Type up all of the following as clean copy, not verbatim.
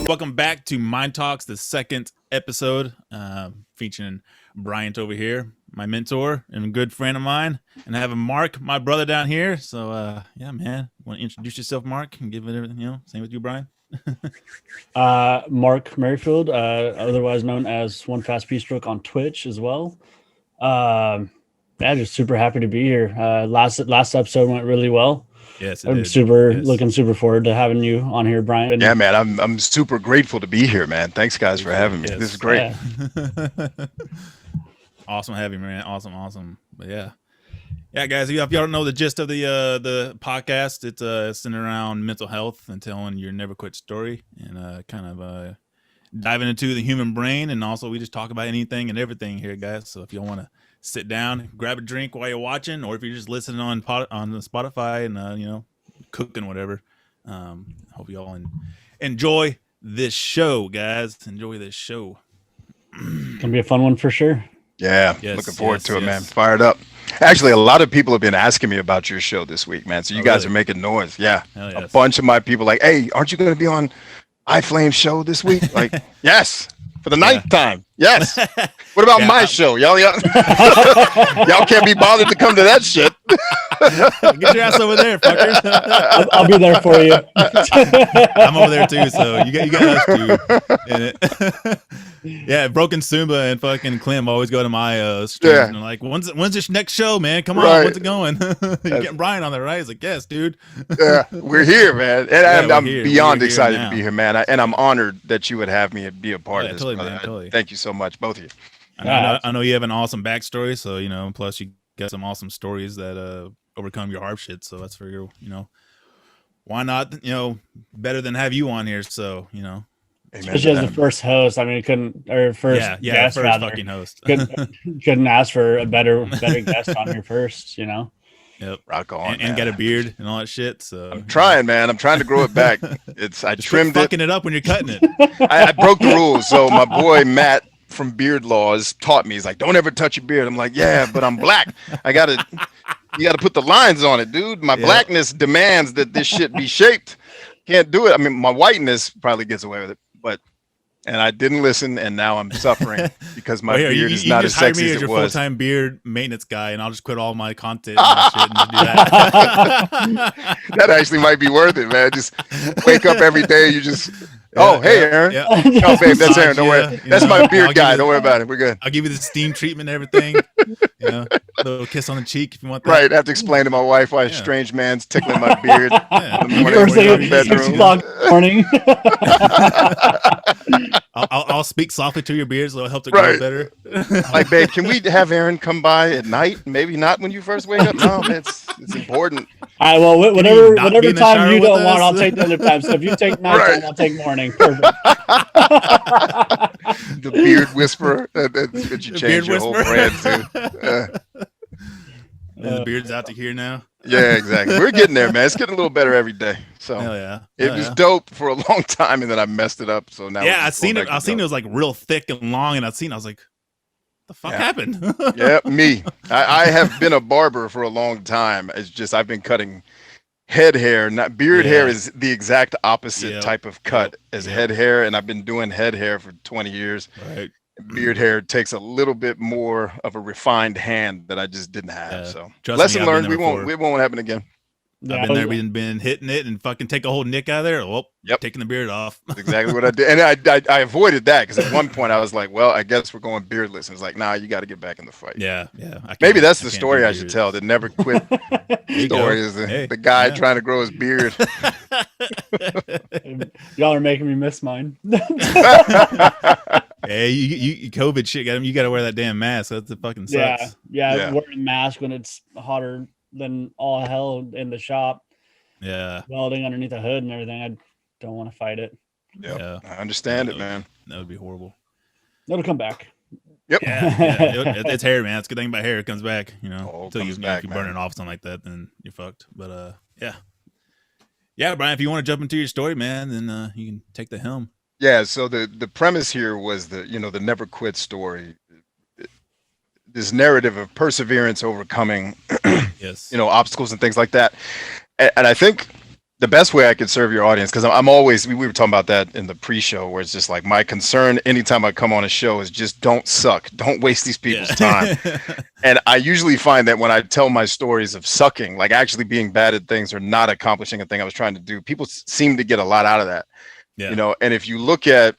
Welcome back to Mind Talks, the second episode, featuring Bryant over here, my mentor and a good friend of mine, and I have Mark, my brother, down here. So, yeah, man, want to introduce yourself, Mark, and give it everything, same with you, Brian. Mark Merrifield, otherwise known as One Fast P Stroke on Twitch as well. Just super happy to be here. Last episode went really well. Yes, I'm looking super forward to having you on here, Brian. Yeah, man, I'm super grateful to be here, man. Thanks, guys, for having me. Yes. This is great. Yeah. Awesome having you, man. Awesome. But yeah, guys. If y'all don't know the gist of the podcast, it's centered around mental health and telling your never quit story, and kind of diving into the human brain, and also we just talk about anything and everything here, guys. So if you want to sit down, grab a drink while you're watching, or if you're just listening on Spotify and cooking, whatever. Hope you all enjoy this show, guys. Enjoy this show. Gonna be a fun one for sure. Yeah, looking forward to it, man. Fired up. Actually, a lot of people have been asking me about your show this week, man. So you guys are making noise. Yeah, a bunch of my people like, hey, aren't you going to be on iFlame's show this week? Like, yes. For the ninth time. Yes. What about my show? Y'all can't be bothered to come to that shit. Get your ass over there, fuckers. I'll be there for you. I'm over there too, so you got us too in it. Yeah, Broken Sumba and fucking Clem always go to my stream and like, when's this next show, man? Come on, when's it going? You're getting Brian on there, right? He's like, yes, dude. Yeah, we're here, man. And I'm beyond excited to be here, man. And I'm honored that you would have me and be a part of this. Totally, man, totally. Thank you so much, both of you. I know you have an awesome backstory, so plus you got some awesome stories that overcome your hardship. So that's for your, why not? Better than have you on here. So especially as the first host. I mean, guest, fucking host. couldn't ask for a better guest on here first. Yep. Rock on, and got a beard and all that shit. So I'm trying, man. I'm trying to grow it back. I trimmed it. Fucking it up when you're cutting it. I broke the rules. So my boy Matt from Beard Laws taught me. He's like, don't ever touch your beard. I'm like, yeah, but I'm black. You gotta put the lines on it, dude. My blackness demands that this shit be shaped. Can't do it. I mean, my whiteness probably gets away with it, and I didn't listen, and now I'm suffering because my beard is not as sexy as it was. Your full-time beard maintenance guy, and I'll just quit all my content and shit and just do that. That actually might be worth it, man. Just wake up every day. You just, hey, Aaron. Yeah. Oh, babe, that's Aaron. Don't worry. That's my beard guy. Don't worry about it. We're good. I'll give you the steam treatment and everything. A little kiss on the cheek if you want that. Right. I have to explain to my wife why a strange man's tickling my beard in the morning. First thing in the bedroom. Morning. I'll speak softly to your beard so it'll help to grow better. Like, babe, can we have Aaron come by at night? Maybe not when you first wake up. No, it's important. All right, well, whatever time you don't want, I'll take the other time. So if you take night time, I'll take morning. Perfect. The beard whisperer. That's what you change your whole brand to. The beard's out to here now. Yeah, exactly. We're getting there, man. It's getting a little better every day. So it was dope for a long time, and then I messed it up. So now I seen it. I seen it was like real thick and long, and I was like, the fuck happened? Yeah, me. I have been a barber for a long time. It's just I've been cutting head hair. Not beard hair is the exact opposite type of cut as head hair, and I've been doing head hair for 20 years. Right. Beard hair takes a little bit more of a refined hand that I just didn't have. So lesson learned. It won't happen again. I've been there, been hitting it and fucking take a whole nick out of there. Oh, taking the beard off. That's exactly what I did. And I avoided that because at one point I was like, well, I guess we're going beardless. And it's like, nah, you got to get back in the fight. Yeah. Maybe that's the story I should tell. The never quit story is the guy trying to grow his beard. Y'all are making me miss mine. Hey, you COVID shit got him. You got to wear that damn mask. That's the fucking sucks. Yeah. Wearing a mask when it's hotter than all hell in the shop. Yeah. Welding underneath the hood and everything. I don't want to fight it. Yeah. I understand it, man. That would be horrible. It'll come back. Yep. It's hair, man. It's a good thing about hair. It comes back, until you burn it off, something like that, then you're fucked. But yeah, Brian, if you want to jump into your story, man, then you can take the helm. Yeah, so the premise here was the never quit story. This narrative of perseverance, overcoming, yes, obstacles and things like that. And I think the best way I could serve your audience, because I'm always, we were talking about that in the pre-show, where it's just like my concern anytime I come on a show is just don't suck. Don't waste these people's time. And I usually find that when I tell my stories of sucking, like actually being bad at things or not accomplishing a thing I was trying to do, people seem to get a lot out of that. Yeah. You know, and if you look at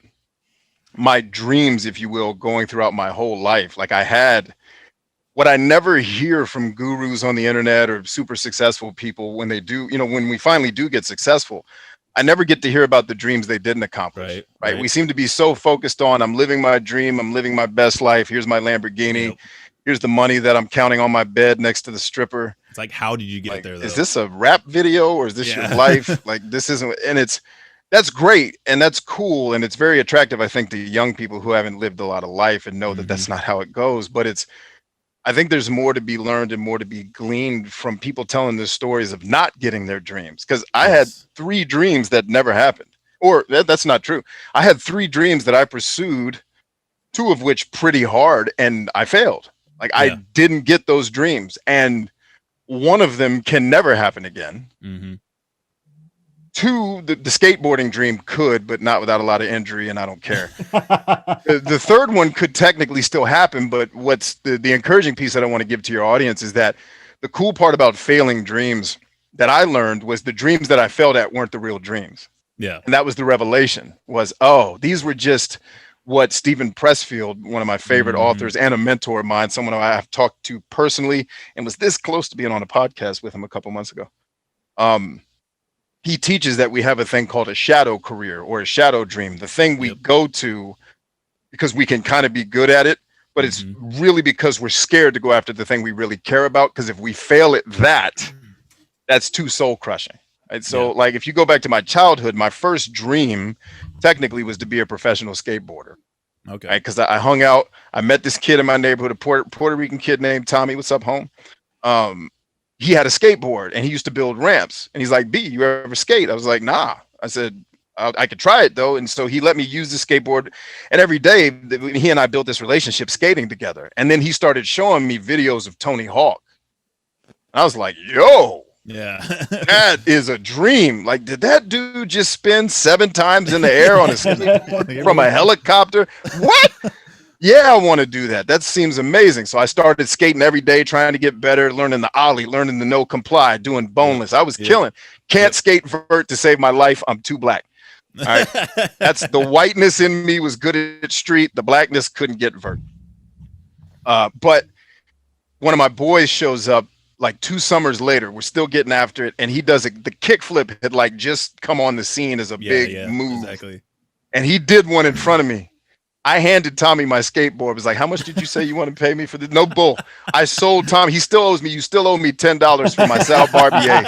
my dreams, if you will, going throughout my whole life, like I had what I never hear from gurus on the internet or super successful people when they do, you know, when we finally do get successful, I never get to hear about the dreams they didn't accomplish. Right. We seem to be so focused on, I'm living my dream, I'm living my best life. Here's my Lamborghini. Yep. Here's the money that I'm counting on my bed next to the stripper. It's like, how did you get there? Though? Is this a rap video or is this your life? Like, this isn't, and that's great and that's cool and it's very attractive, I think, to young people who haven't lived a lot of life and know that that's not how it goes. But I think there's more to be learned and more to be gleaned from people telling the stories of not getting their dreams. Because I had 3 dreams that never happened, or that's not true. I had 3 dreams that I pursued, 2 of which pretty hard, and I failed. Like I didn't get those dreams, and one of them can never happen again. 2, the skateboarding dream could, but not without a lot of injury, and I don't care. The third one could technically still happen, but what's the encouraging piece that I want to give to your audience is that the cool part about failing dreams that I learned was the dreams that I failed at weren't the real dreams. Yeah. And that was the revelation was, oh, these were just what Stephen Pressfield, one of my favorite authors and a mentor of mine, someone I have talked to personally and was this close to being on a podcast with him a couple months ago. He teaches that we have a thing called a shadow career or a shadow dream, the thing we go to because we can kind of be good at it, but it's really because we're scared to go after the thing we really care about. Because if we fail at that, that's too soul crushing. Right? So like if you go back to my childhood, my first dream technically was to be a professional skateboarder. Okay. Right? Because I hung out, I met this kid in my neighborhood, a Puerto Rican kid named Tommy. What's up, home? He had a skateboard and he used to build ramps. And he's like, B, you ever skate? I was like, nah. I said, I could try it though. And so he let me use the skateboard. And every day he and I built this relationship skating together. And then he started showing me videos of Tony Hawk. I was like, yo, that is a dream. Like, did that dude just spin 7 times in the air on a skateboard from a helicopter? What? Yeah, I want to do that. That seems amazing. So I started skating every day, trying to get better, learning the ollie, learning the no comply, doing boneless. I was killing. Can't skate vert to save my life. I'm too black. All right. That's the whiteness in me was good at street. The blackness couldn't get vert. But one of my boys shows up like 2 summers later. We're still getting after it. And he does it. The kickflip had like just come on the scene as a big move. Exactly. And he did one in front of me. I handed Tommy my skateboard. Was like, how much did you say you want to pay me for this? No bull. I sold Tommy. He still owes me. You still owe me $10 for my Sal Barbier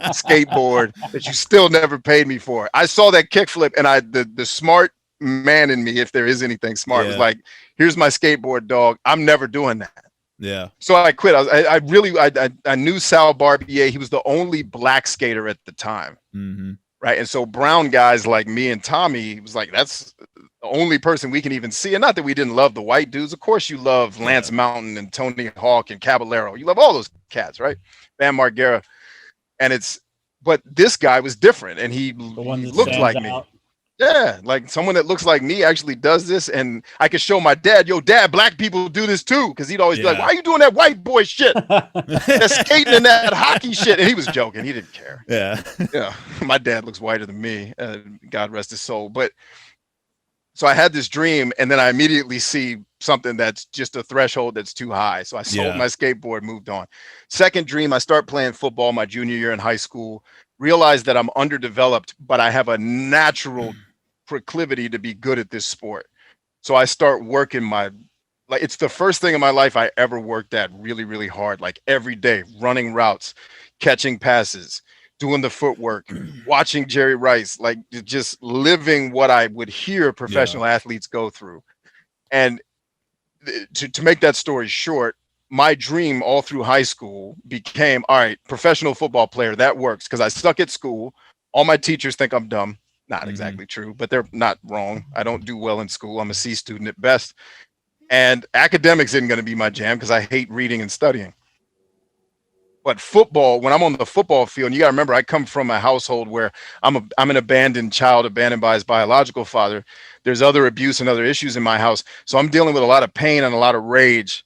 skateboard that you still never paid me for. I saw that kickflip and the smart man in me, if there is anything smart, was like, here's my skateboard, dog. I'm never doing that. Yeah. So I quit. I knew Sal Barbier. He was the only black skater at the time. Right. And so brown guys like me and Tommy was like, that's the only person we can even see. And not that we didn't love the white dudes. Of course you love Lance Mountain and Tony Hawk and Caballero. You love all those cats, right? Bam Margera. But this guy was different and he looked like me. Yeah, like someone that looks like me actually does this. And I could show my dad, yo, dad, black people do this too. Because he'd always be like, why are you doing that white boy shit? That skating and that hockey shit. And he was joking. He didn't care. Yeah. My dad looks whiter than me. God rest his soul. But so I had this dream and then I immediately see something that's just a threshold that's too high. So I sold my skateboard, moved on. Second dream, I start playing football my junior year in high school, realized that I'm underdeveloped, but I have a natural proclivity to be good at this sport. So I start working it's the first thing in my life I ever worked at really, really hard, like every day, running routes, catching passes, doing the footwork, watching Jerry Rice, like just living what I would hear professional athletes go through. And to make that story short, my dream all through high school became, all right, professional football player, that works because I suck at school. All my teachers think I'm dumb. Not exactly true, but they're not wrong. I don't do well in school. I'm a C student at best. And academics isn't going to be my jam because I hate reading and studying. But football, when I'm on the football field, and you got to remember, I come from a household where I'm an abandoned child, abandoned by his biological father. There's other abuse and other issues in my house. So I'm dealing with a lot of pain and a lot of rage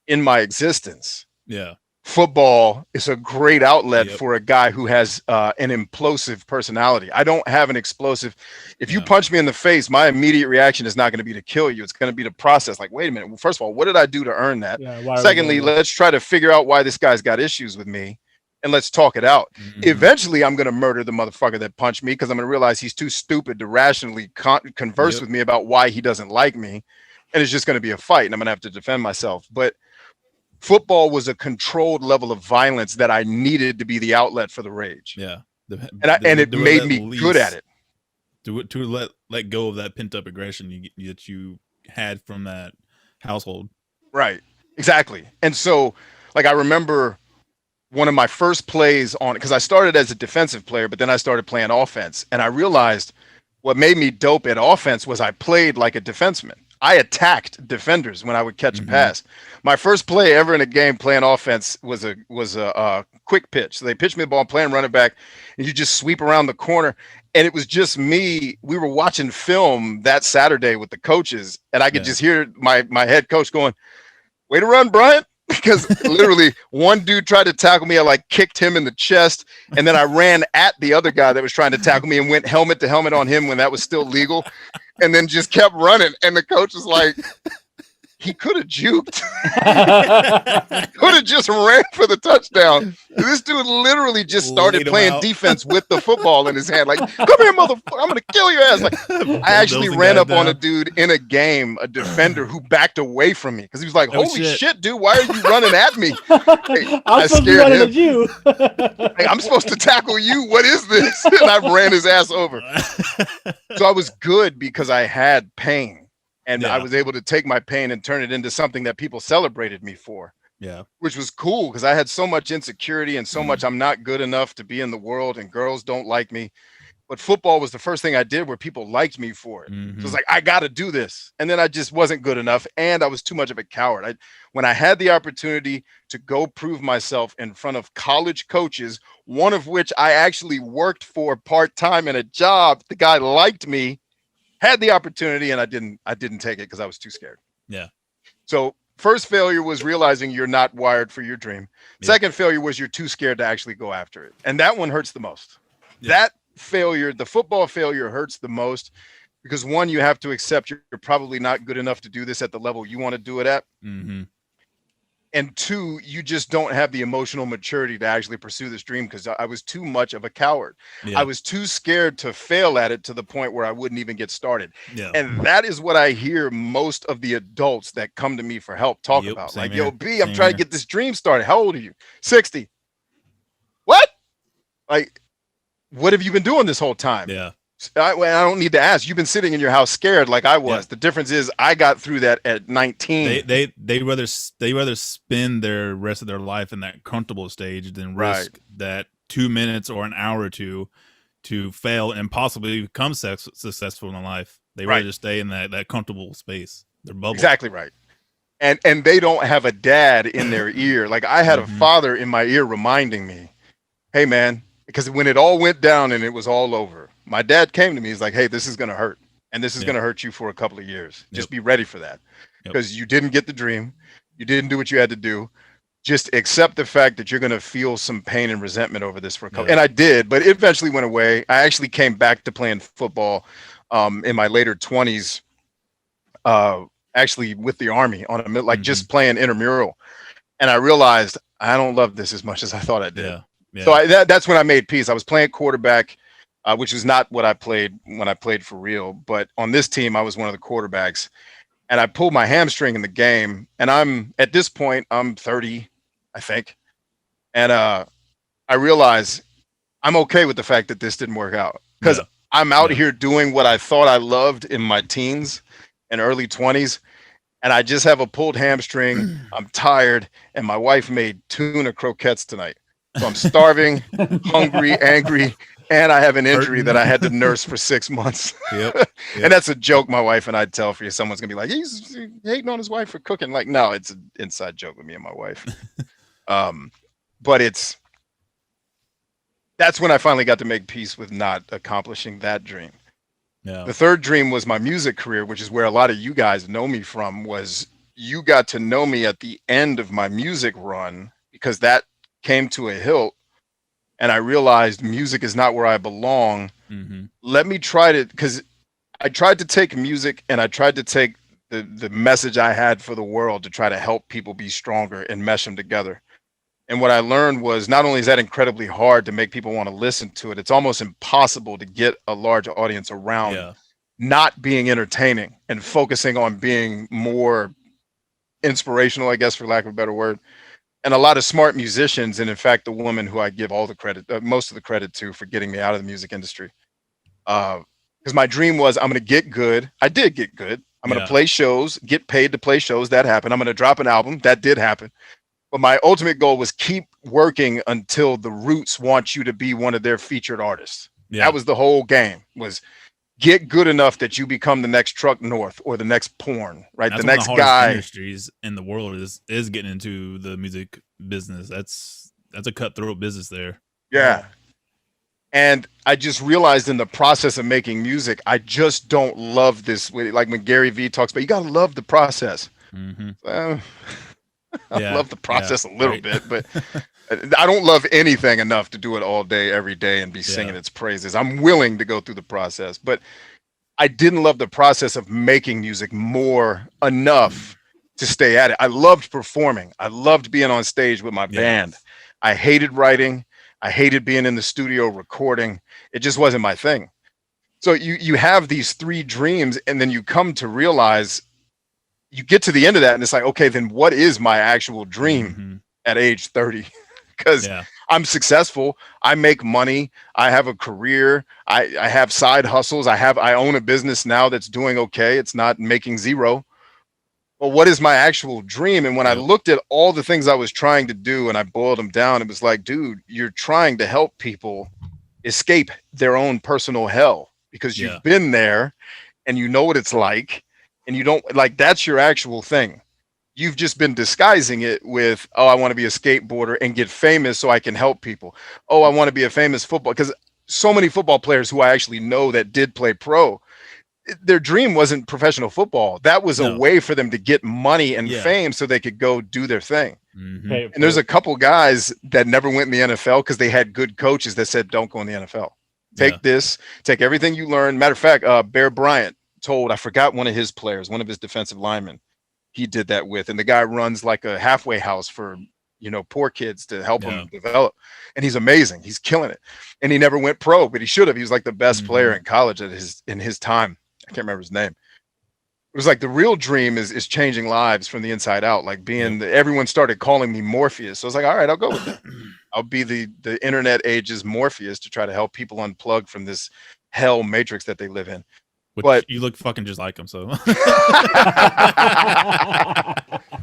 in my existence. Yeah. Football is a great outlet for a guy who has an implosive personality. I don't have an explosive. If you punch me in the face, my immediate reaction is not going to be to kill you. It's going to be to process. Like, wait a minute. Well, first of all, what did I do to earn that? Yeah, Secondly, let's try to figure out why this guy's got issues with me, and let's talk it out. Eventually, I'm going to murder the motherfucker that punched me because I'm going to realize he's too stupid to rationally converse with me about why he doesn't like me, and it's just going to be a fight, and I'm going to have to defend myself. But football was a controlled level of violence that I needed to be the outlet for the rage. Yeah. And it made me good at it. To let go of that pent up aggression that you had from that household. Right. Exactly. And so, like, I remember one of my first plays on, because I started as a defensive player, but then I started playing offense. And I realized what made me dope at offense was I played like a defenseman. I attacked defenders when I would catch a pass. My first play ever in a game playing offense was a quick pitch. So they pitched me the ball, playing running back, and you just sweep around the corner. And it was just me. We were watching film that Saturday with the coaches, and I could just hear my head coach going, "Way to run, Bryant." Because literally one dude tried to tackle me. I like kicked him in the chest, and then I ran at the other guy that was trying to tackle me and went helmet to helmet on him when that was still legal, and then just kept running. And the coach was like, he could have juked. Could have just ran for the touchdown. This dude literally just started playing defense with the football in his hand. Like, come here, motherfucker, I'm going to kill your ass. Like, I actually ran up on a dude in a game, a defender who backed away from me because he was like, holy shit, dude, why are you running at me? Hey, I scared him. At you. Hey, I'm supposed to tackle you. What is this? And I ran his ass over. So I was good because I had pain. And I was able to take my pain and turn it into something that people celebrated me for. Yeah. Which was cool because I had so much insecurity and so much I'm not good enough to be in the world and girls don't like me. But football was the first thing I did where people liked me for it. So it's like, I got to do this. And then I just wasn't good enough. And I was too much of a coward. When I had the opportunity to go prove myself in front of college coaches, one of which I actually worked for part-time in a job, the guy liked me. Had the opportunity and I didn't take it because I was too scared. Yeah. So first failure was realizing you're not wired for your dream. Second failure was you're too scared to actually go after it. And that one hurts the most. That failure, the football failure, hurts the most because one, you have to accept you're probably not good enough to do this at the level you want to do it at. And two, you just don't have the emotional maturity to actually pursue this dream because I was too much of a coward. I was too scared to fail at it to the point where I wouldn't even get started. And that is what I hear most of the adults that come to me for help talk about. Like, yo, B, I'm trying to get this dream started. How old are you? 60. What? Like, what have you been doing this whole time? I don't need to ask. You've been sitting in your house scared like I was. The difference is I got through that at 19. They rather spend their rest of their life in that comfortable stage than risk that 2 minutes or an hour or two to fail and possibly become successful in life. They rather just stay in that comfortable space, their bubble. Exactly right. And they don't have a dad in their ear. Like I had a father in my ear reminding me, hey man, because when it all went down and it was all over, my dad came to me. He's like, hey, this is going to hurt. And this is going to hurt you for a couple of years. Just be ready for that. Because you didn't get the dream. You didn't do what you had to do. Just accept the fact that you're going to feel some pain and resentment over this for a couple. And I did, but it eventually went away. I actually came back to playing football in my later 20s, actually with the Army on a like just playing intramural. And I realized I don't love this as much as I thought I did. So that's when I made peace. I was playing quarterback, which was not what I played when I played for real. But on this team, I was one of the quarterbacks. And I pulled my hamstring in the game. And at this point, I'm 30, I think. And I realized I'm okay with the fact that this didn't work out. Because I'm out here doing what I thought I loved in my teens and early 20s. And I just have a pulled hamstring. I'm tired. And my wife made tuna croquettes tonight. So I'm starving, hungry, angry, and I have an injury that I had to nurse for 6 months. And that's a joke my wife and I tell for you. Someone's going to be like, he's hating on his wife for cooking. Like, no, it's an inside joke with me and my wife. but that's when I finally got to make peace with not accomplishing that dream. Yeah. The third dream was my music career, which is where a lot of you guys know me from. Was you got to know me at the end of my music run, because that came to a hilt, and I realized music is not where I belong. Mm-hmm. Let me try to, because I tried to take music and I tried to take the message I had for the world to try to help people be stronger and mesh them together. And what I learned was, not only is that incredibly hard to make people want to listen to it, it's almost impossible to get a large audience around not being entertaining and focusing on being more inspirational, I guess, for lack of a better word. And a lot of smart musicians, and in fact, the woman who I give all the credit, most of the credit to, for getting me out of the music industry. Because my dream was, I'm going to get good. I did get good. I'm going to play shows, get paid to play shows. That happened. I'm going to drop an album. That did happen. But my ultimate goal was keep working until the Roots want you to be one of their featured artists. Yeah. That was the whole game, was get good enough that you become the next Truck North or the next Porn, right? That's the next one of the guy. Industries in the world is getting into the music business. That's a cutthroat business there. Yeah. And I just realized in the process of making music, I just don't love this. Like when Gary Vee talks about, you got to love the process. Mm-hmm. I love the process a little bit, but I don't love anything enough to do it all day, every day, and be singing its praises. I'm willing to go through the process, but I didn't love the process of making music enough to stay at it. I loved performing. I loved being on stage with my band. I hated writing. I hated being in the studio recording. It just wasn't my thing. So you have these three dreams, and then you come to realize, you get to the end of that and it's like, okay, then what is my actual dream at age 30? Because I'm successful. I make money. I have a career. I have side hustles. I own a business now that's doing okay. It's not making zero. But what is my actual dream? And when I looked at all the things I was trying to do and I boiled them down, it was like, dude, you're trying to help people escape their own personal hell, because you've been there and you know what it's like. And you don't, like, that's your actual thing. You've just been disguising it with, oh, I want to be a skateboarder and get famous so I can help people. Oh, I want to be a famous football, because so many football players who I actually know that did play pro, their dream wasn't professional football. That was a way for them to get money and fame so they could go do their thing. Mm-hmm. And there's a couple guys that never went in the NFL because they had good coaches that said, don't go in the NFL. Take this, take everything you learn. Matter of fact, Bryant told, I forgot one of his players, one of his defensive linemen, he did that with, and the guy runs like a halfway house for, poor kids to help them develop. And he's amazing. He's killing it. And he never went pro, but he should have. He was like the best player in college in his time. I can't remember his name. It was like the real dream is changing lives from the inside out. Like everyone started calling me Morpheus. So I was like, all right, I'll go with that. I'll be the internet age's Morpheus to try to help people unplug from this hell matrix that they live in. But you look fucking just like him, so I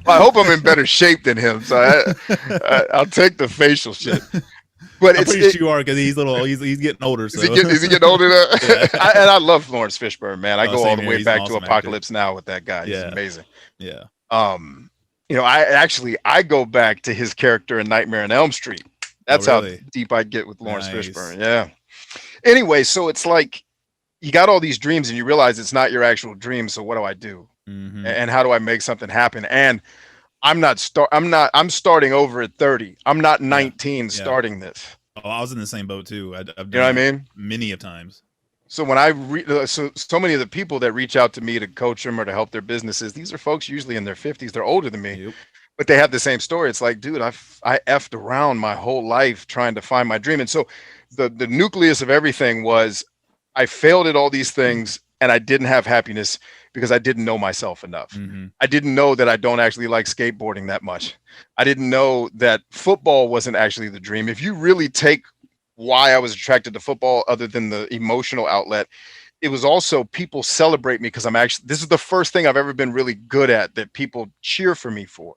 hope I'm in better shape than him. So I'll take the facial shit. But I'm pretty sure you are, because he's getting older. So. Is he getting older now? And I love Lawrence Fishburne, man. I go all the way back to Apocalypse Now with that guy. He's amazing. Yeah. I go back to his character in Nightmare on Elm Street. That's how deep I get with Lawrence Fishburne. Yeah. Anyway, so it's like, you got all these dreams and you realize it's not your actual dream. So what do I do? And how do I make something happen? And I'm starting over at 30. I'm not 19 starting this. Oh, I was in the same boat too. I've done, you know what I mean? Many of times. So when so many of the people that reach out to me to coach them or to help their businesses, these are folks usually in their 50s. They're older than me, but they have the same story. It's like, dude, I effed around my whole life trying to find my dream. And so the nucleus of everything was, I failed at all these things and I didn't have happiness because I didn't know myself enough. I didn't know that I don't actually like skateboarding that much. I didn't know that football wasn't actually the dream. If you really take why I was attracted to football, other than the emotional outlet, it was also people celebrate me because this is the first thing I've ever been really good at that people cheer for me for.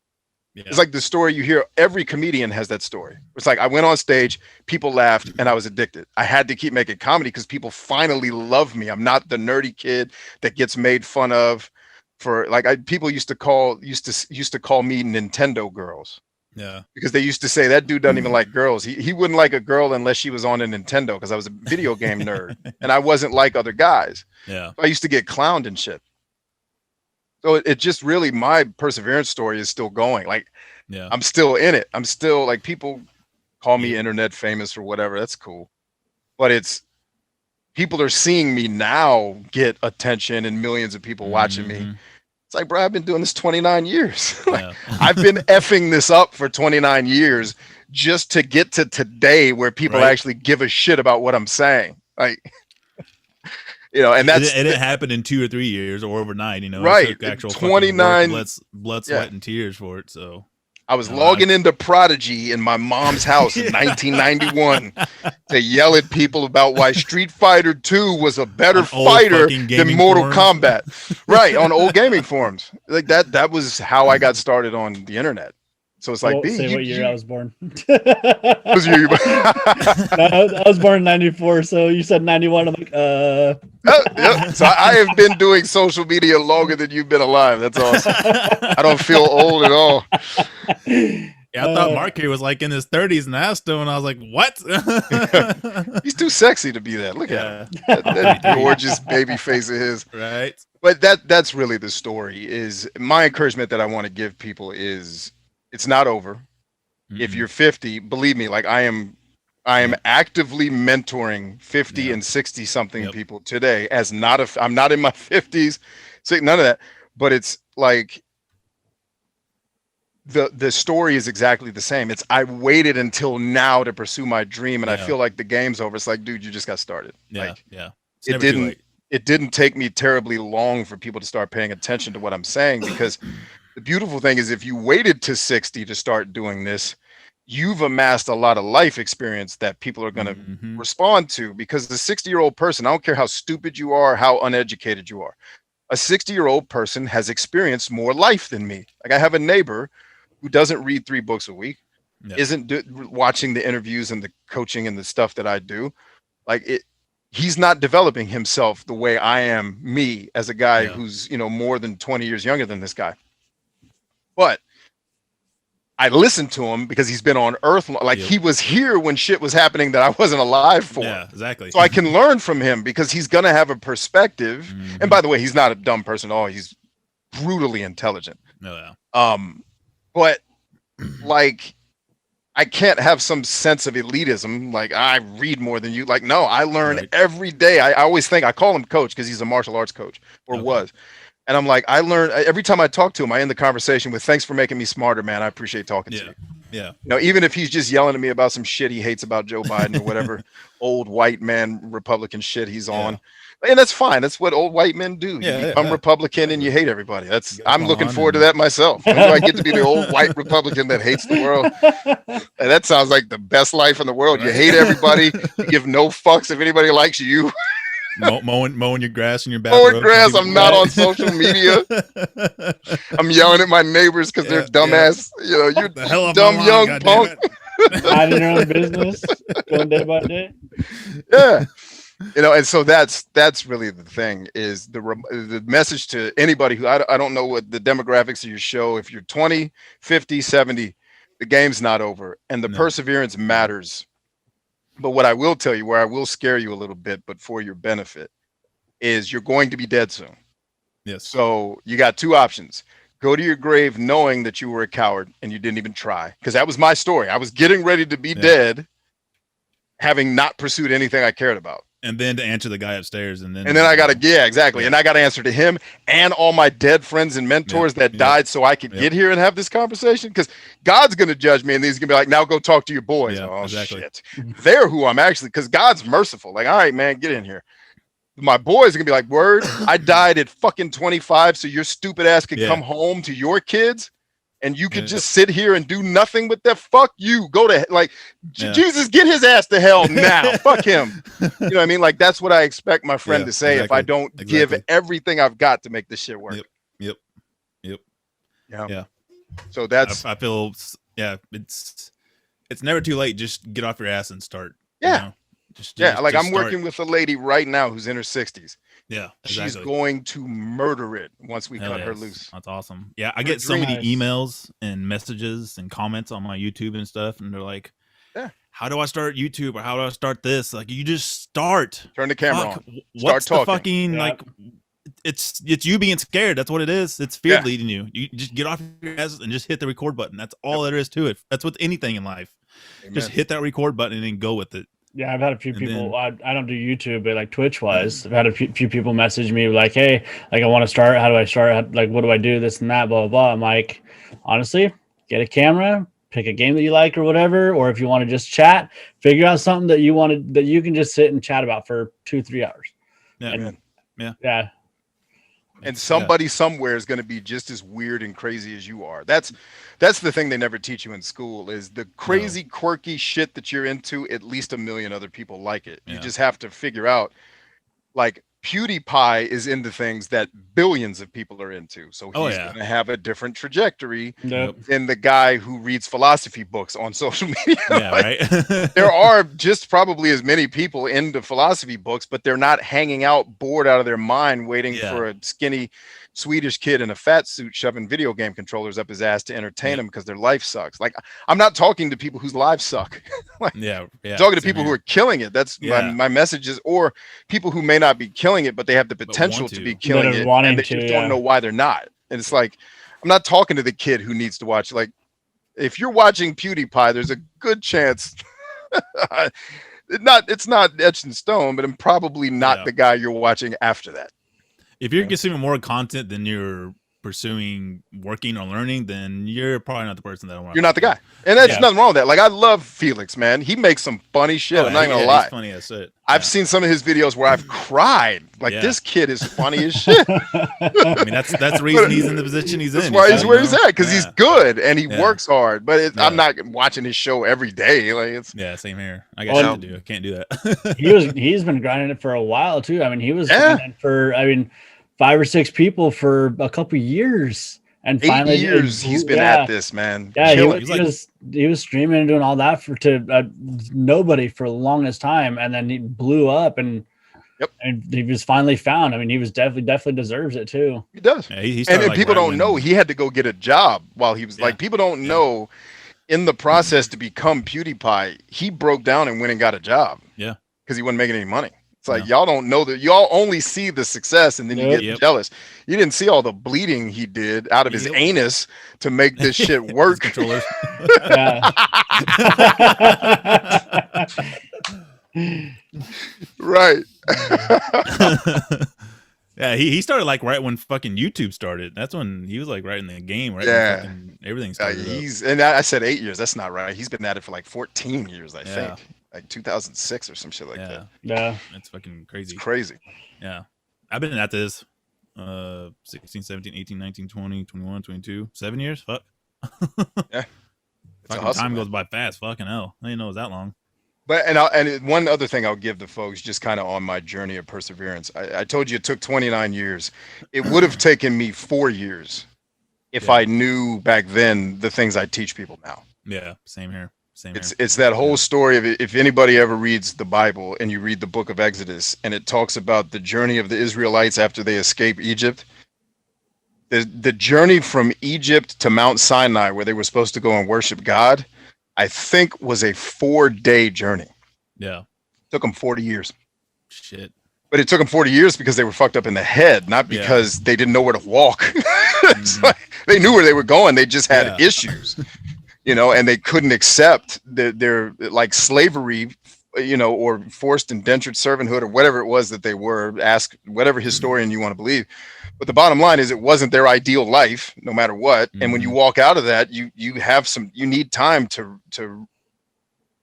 It's like the story you hear, every comedian has that story. It's like, I went on stage, people laughed, and I was addicted. I had to keep making comedy because people finally love me. I'm not the nerdy kid that gets made fun of for, like, people used to call me Nintendo girls. Yeah. Because they used to say that dude doesn't even like girls. He wouldn't like a girl unless she was on a Nintendo, because I was a video game nerd and I wasn't like other guys. Yeah. I used to get clowned and shit. So it just really, my perseverance story is still going. Like, Yeah. I'm still in it. I'm still like, people call me internet famous or whatever. That's cool. But it's, people are seeing me now get attention and millions of people watching me. It's like, bro, I've been doing this 29 years. Like, I've been effing this up for 29 years just to get to today where people actually give a shit about what I'm saying. Like, you know, and that's, it didn't happen in 2 or 3 years or overnight, you know, right. It took actual 29 blood, sweat, and tears for it. So I was logging into Prodigy in my mom's house in 1991 to yell at people about why Street Fighter 2 was a better fighter than Mortal Kombat. Right, on old gaming forums. Like that was how I got started on the internet. So it's like, say what year I was born. Was you? I was born in 94, so you said 91. I'm like, Yep. So I have been doing social media longer than you've been alive. That's awesome. I don't feel old at all. Yeah, I thought Mark here was like in his 30s, and I asked him, and I was like, "What?" He's too sexy to be that. Look at him, that gorgeous baby face of his. Right. But that's really the story. Is my encouragement that I want to give people is, it's not over. If you're 50, believe me, like I am actively mentoring 50 and 60 something people today. As I'm not in my 50s, so none of that. But it's like, the story is exactly the same. It's, I waited until now to pursue my dream, and I feel like the game's over. It's like, dude, you just got started. Like, it didn't take me terribly long for people to start paying attention to what I'm saying, because the beautiful thing is, if you waited to 60 to start doing this, you've amassed a lot of life experience that people are going to respond to. Because the 60-year-old person, I don't care how stupid you are, how uneducated you are, a 60-year-old person has experienced more life than me. Like, I have a neighbor who doesn't read 3 books a week, isn't watching the interviews and the coaching and the stuff that I do. Like, he's not developing himself the way I am, me, as a guy who's, you know, more than 20 years younger than this guy. But I listened to him because he's been on Earth. Like, he was here when shit was happening that I wasn't alive for. Yeah, exactly. So I can learn from him, because he's going to have a perspective. And by the way, he's not a dumb person at all. He's brutally intelligent. But like, I can't have some sense of elitism. Like, I read more than you. Like, no, I learn every day. I always think, I call him coach because he's a martial arts coach, or was. And I'm like, I learn every time I talk to him. I end the conversation with, "Thanks for making me smarter, man. I appreciate talking to you." Yeah. You know, even if he's just yelling at me about some shit he hates about Joe Biden or whatever old white man Republican shit he's on. And that's fine. That's what old white men do. You become Republican and you hate everybody. I'm looking forward to that myself. When do I get to be the old white Republican that hates the world? And that sounds like the best life in the world. You hate everybody. You give no fucks if anybody likes you. Mowing your grass in your bathroom. Mowing grass. I'm not on social media. I'm yelling at my neighbors because they're dumbass. You know, you dumb young punk. Minding your own business, going day by day. Yeah. You know, and so that's really the thing, is the message to anybody who, I don't know what the demographics of your show. If you're 20, 50, 70, the game's not over, and the perseverance matters. But what I will tell you, where I will scare you a little bit, but for your benefit, is you're going to be dead soon. Yes. So you got 2 options. Go to your grave knowing that you were a coward and you didn't even try. Because that was my story. I was getting ready to be dead, having not pursued anything I cared about. And then to answer the guy upstairs, and then I got to, exactly. And I got to answer to him and all my dead friends and mentors that died so I could get here and have this conversation. Because God's going to judge me, and he's going to be like, "Now go talk to your boys." Shit. They're who I'm actually, because God's merciful. Like, all right, man, get in here. My boys are going to be like, "Word, I died at fucking 25, so your stupid ass can come home to your kids. And you could just sit here and do nothing with that. Fuck you. Go to, like, Jesus, get his ass to hell now. Fuck him." You know what I mean? Like, that's what I expect my friend to say if I don't give everything I've got to make this shit work. Yep. Yeah. So that's, I feel, it's never too late. Just get off your ass and start. Yeah. You know? Like I'm working with a lady right now who's in her 60s. Yeah, exactly. She's going to murder it once we cut her loose. That's awesome. Yeah, I get so many emails and messages and comments on my YouTube and stuff, and they're like, how do I start YouTube, or how do I start this? Like, you just start. Turn the camera on. What's the fucking like? It's you being scared. That's what it is. It's fear leading you. You just get off your ass and just hit the record button. That's all there is to it. That's with anything in life. Amen. Just hit that record button and then go with it. Yeah, I've had a few people. I don't do YouTube, but like Twitch wise, I've had a few people message me like, "Hey, like I want to start. How do I start? Like, what do I do? This and that, blah blah blah." I'm like, honestly, get a camera, pick a game that you like or whatever, or if you want to just chat, figure out something that you can just sit and chat about for 2-3 hours. Yeah. And somebody somewhere is going to be just as weird and crazy as you are. That's the thing they never teach you in school is the crazy, quirky shit that you're into. At least 1 million other people like it. You just have to figure out, like, PewDiePie is into things that billions of people are into. So he's going to have a different trajectory than the guy who reads philosophy books on social media. Yeah, like, right. There are just probably as many people into philosophy books, but they're not hanging out bored out of their mind waiting for a skinny Swedish kid in a fat suit shoving video game controllers up his ass to entertain him because their life sucks. Like, I'm not talking to people whose lives suck. Like, talking to people who are killing it. That's my message is, or people who may not be killing it, but they have the potential to be killing it, and they just don't know why they're not. And it's like, I'm not talking to the kid who needs to watch. Like, if you're watching PewDiePie, there's a good chance it's not etched in stone, but I'm probably not the guy you're watching after that. If you're consuming more content than you're pursuing working or learning, then you're probably not the person that I want. You're not the guy. And there's nothing wrong with that. Like, I love Felix, man. He makes some funny shit. I'm not gonna lie. He's funny as shit. I've seen some of his videos where I've cried. Like, this kid is funny as shit. I mean, that's the reason he's in the position he's in. That's why he's where he's at, because he's good and he works hard. But I'm not watching his show every day. Like, it's same here. I got shit to do. I can't do that. He's been grinding it for a while too. I mean, he was grinding for 5 or 6 people for a couple years, and 8 finally years he's been at this, man. Yeah, he was streaming and doing all that to nobody for the longest time, and then he blew up, and he was finally found. I mean, he was definitely deserves it too. He does. Yeah, he and people don't know he had to go get a job while he was like. People don't know in the process to become PewDiePie, he broke down and went and got a job. Yeah, because he wasn't making any money. It's like, y'all don't know that. Y'all only see the success, and then you get jealous. You didn't see all the bleeding he did out of his anus to make this shit work. Controllers. Right. Yeah, he started like right when fucking YouTube started. That's when he was like right in the game, right? Yeah, when everything started. And I said 8 years. That's not right. He's been at it for like 14 years, I think. Like 2006 or some shit like that. Yeah. That's fucking crazy. It's crazy. Yeah. I've been at this 16, 17, 18, 19, 20, 21, 22. 7 years? Fuck. Yeah. Fucking time goes by fast. Fucking hell. I didn't know it was that long. But and one other thing I'll give the folks just kind of on my journey of perseverance. I told you it took 29 years. It would have taken me 4 years if I knew back then the things I teach people now. Yeah, same here. It's that whole story of, if anybody ever reads the Bible and you read the book of Exodus and it talks about the journey of the Israelites after they escape Egypt, the journey from Egypt to Mount Sinai, where they were supposed to go and worship God, I think was a 4-day journey. Yeah. It took them 40 years. Shit. But it took them 40 years because they were fucked up in the head, not because they didn't know where to walk. It's like, they knew where they were going. They just had issues. And they couldn't accept their like slavery, or forced indentured servanthood or whatever it was that they were. Ask whatever historian you want to believe. But the bottom line is it wasn't their ideal life, no matter what. And when you walk out of that, you need time to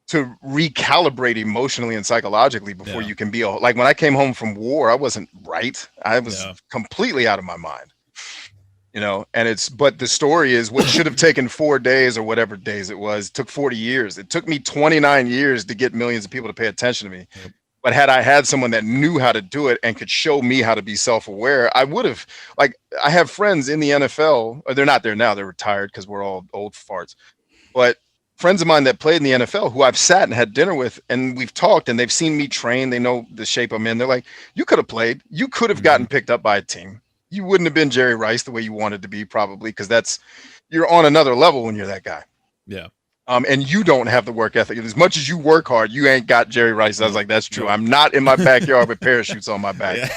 recalibrate emotionally and psychologically before you can be like, when I came home from war, I wasn't right. I was completely out of my mind. But the story is what should have taken 4 days or whatever days it was, took 40 years. It took me 29 years to get millions of people to pay attention to me. Yep. But had I had someone that knew how to do it and could show me how to be self-aware, I would have, like, I have friends in the NFL, or they're not there now, they're retired because we're all old farts. But friends of mine that played in the NFL who I've sat and had dinner with, and we've talked, and they've seen me train. They know the shape I'm in. They're like, you could have played. You could have gotten picked up by a team. You wouldn't have been Jerry Rice the way you wanted to be, probably, because you're on another level when you're that guy. Yeah. And you don't have the work ethic. As much as you work hard, you ain't got Jerry Rice. I was like, that's true. I'm not in my backyard with parachutes on my back,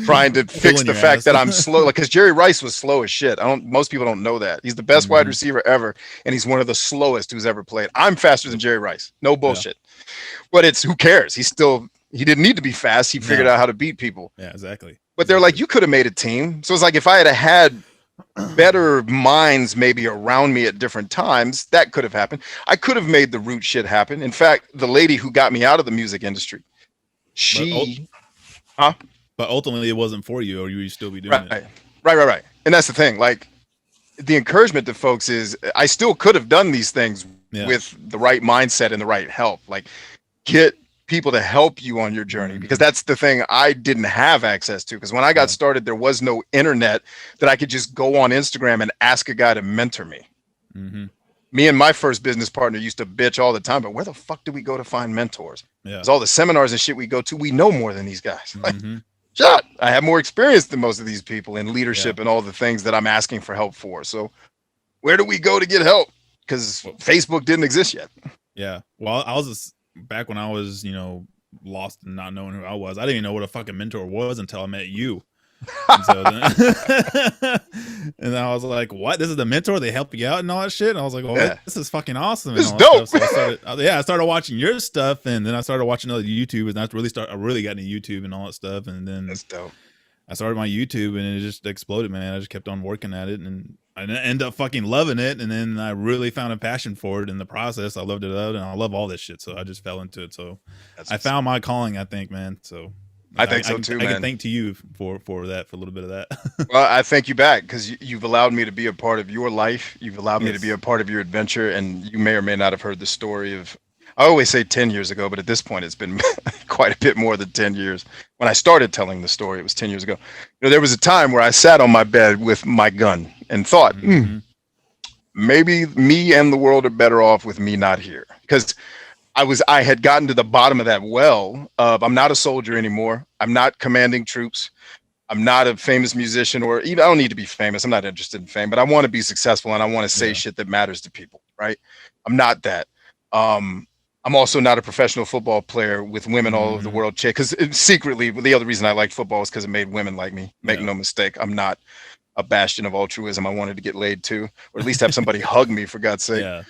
trying to fix the fact that I'm slow. Like, because Jerry Rice was slow as shit. Most people don't know that. He's the best wide receiver ever, and he's one of the slowest who's ever played. I'm faster than Jerry Rice. No bullshit. But who cares? He didn't need to be fast. He figured out how to beat people. Yeah, exactly. But they're like, you could have made a team. So it's like, if I had better minds maybe around me at different times, that could have happened. I could have made the root shit happen. In fact, the lady who got me out of the music industry, but ultimately it wasn't for you, or you would still be doing it. Right. And that's the thing. Like, the encouragement to folks is, I still could have done these things with the right mindset and the right help. Like, get people to help you on your journey, because that's the thing I didn't have access to. Because when I got started, there was no internet that I could just go on Instagram and ask a guy to mentor me. Me and my first business partner used to bitch all the time, but where the fuck do we go to find mentors? Because all the seminars and shit we go to, we know more than these guys. Like, shut! I have more experience than most of these people in leadership and all the things that I'm asking for help for. So where do we go to get help? Because Facebook didn't exist yet. Yeah. Well, I was back when I was, lost and not knowing who I was. I didn't even know what a fucking mentor was until I met you. And, so and I was like, what? This is the mentor? They help you out and all that shit? And I was like, oh, this is fucking awesome. This is dope. So I started watching your stuff, and then I started watching other YouTubers, and I really got into YouTube and all that stuff. And then that's dope. I started my YouTube, and it just exploded, man. I just kept on working at it, and I ended up fucking loving it. And then I really found a passion for it in the process. I loved it out, and I love all this shit. So I just fell into it. So I found my calling, I think, man. So I think so too, man. I can thank to you for that, for a little bit of that. Well, I thank you back, because you've allowed me to be a part of your life. You've allowed me to be a part of your adventure. And you may or may not have heard the story of, I always say 10 years ago, but at this point it's been quite a bit more than 10 years. When I started telling the story, it was 10 years ago. There was a time where I sat on my bed with my gun and thought, maybe me and the world are better off with me not here. Because I had gotten to the bottom of that well of, I'm not a soldier anymore. I'm not commanding troops. I'm not a famous musician, or even, I don't need to be famous. I'm not interested in fame, but I want to be successful, and I want to say shit that matters to people, right? I'm not that. I'm also not a professional football player with women all over the world. Because secretly, the other reason I liked football is because it made women like me. Make no mistake. I'm not a bastion of altruism. I wanted to get laid too, or at least have somebody hug me, for God's sake. Yeah.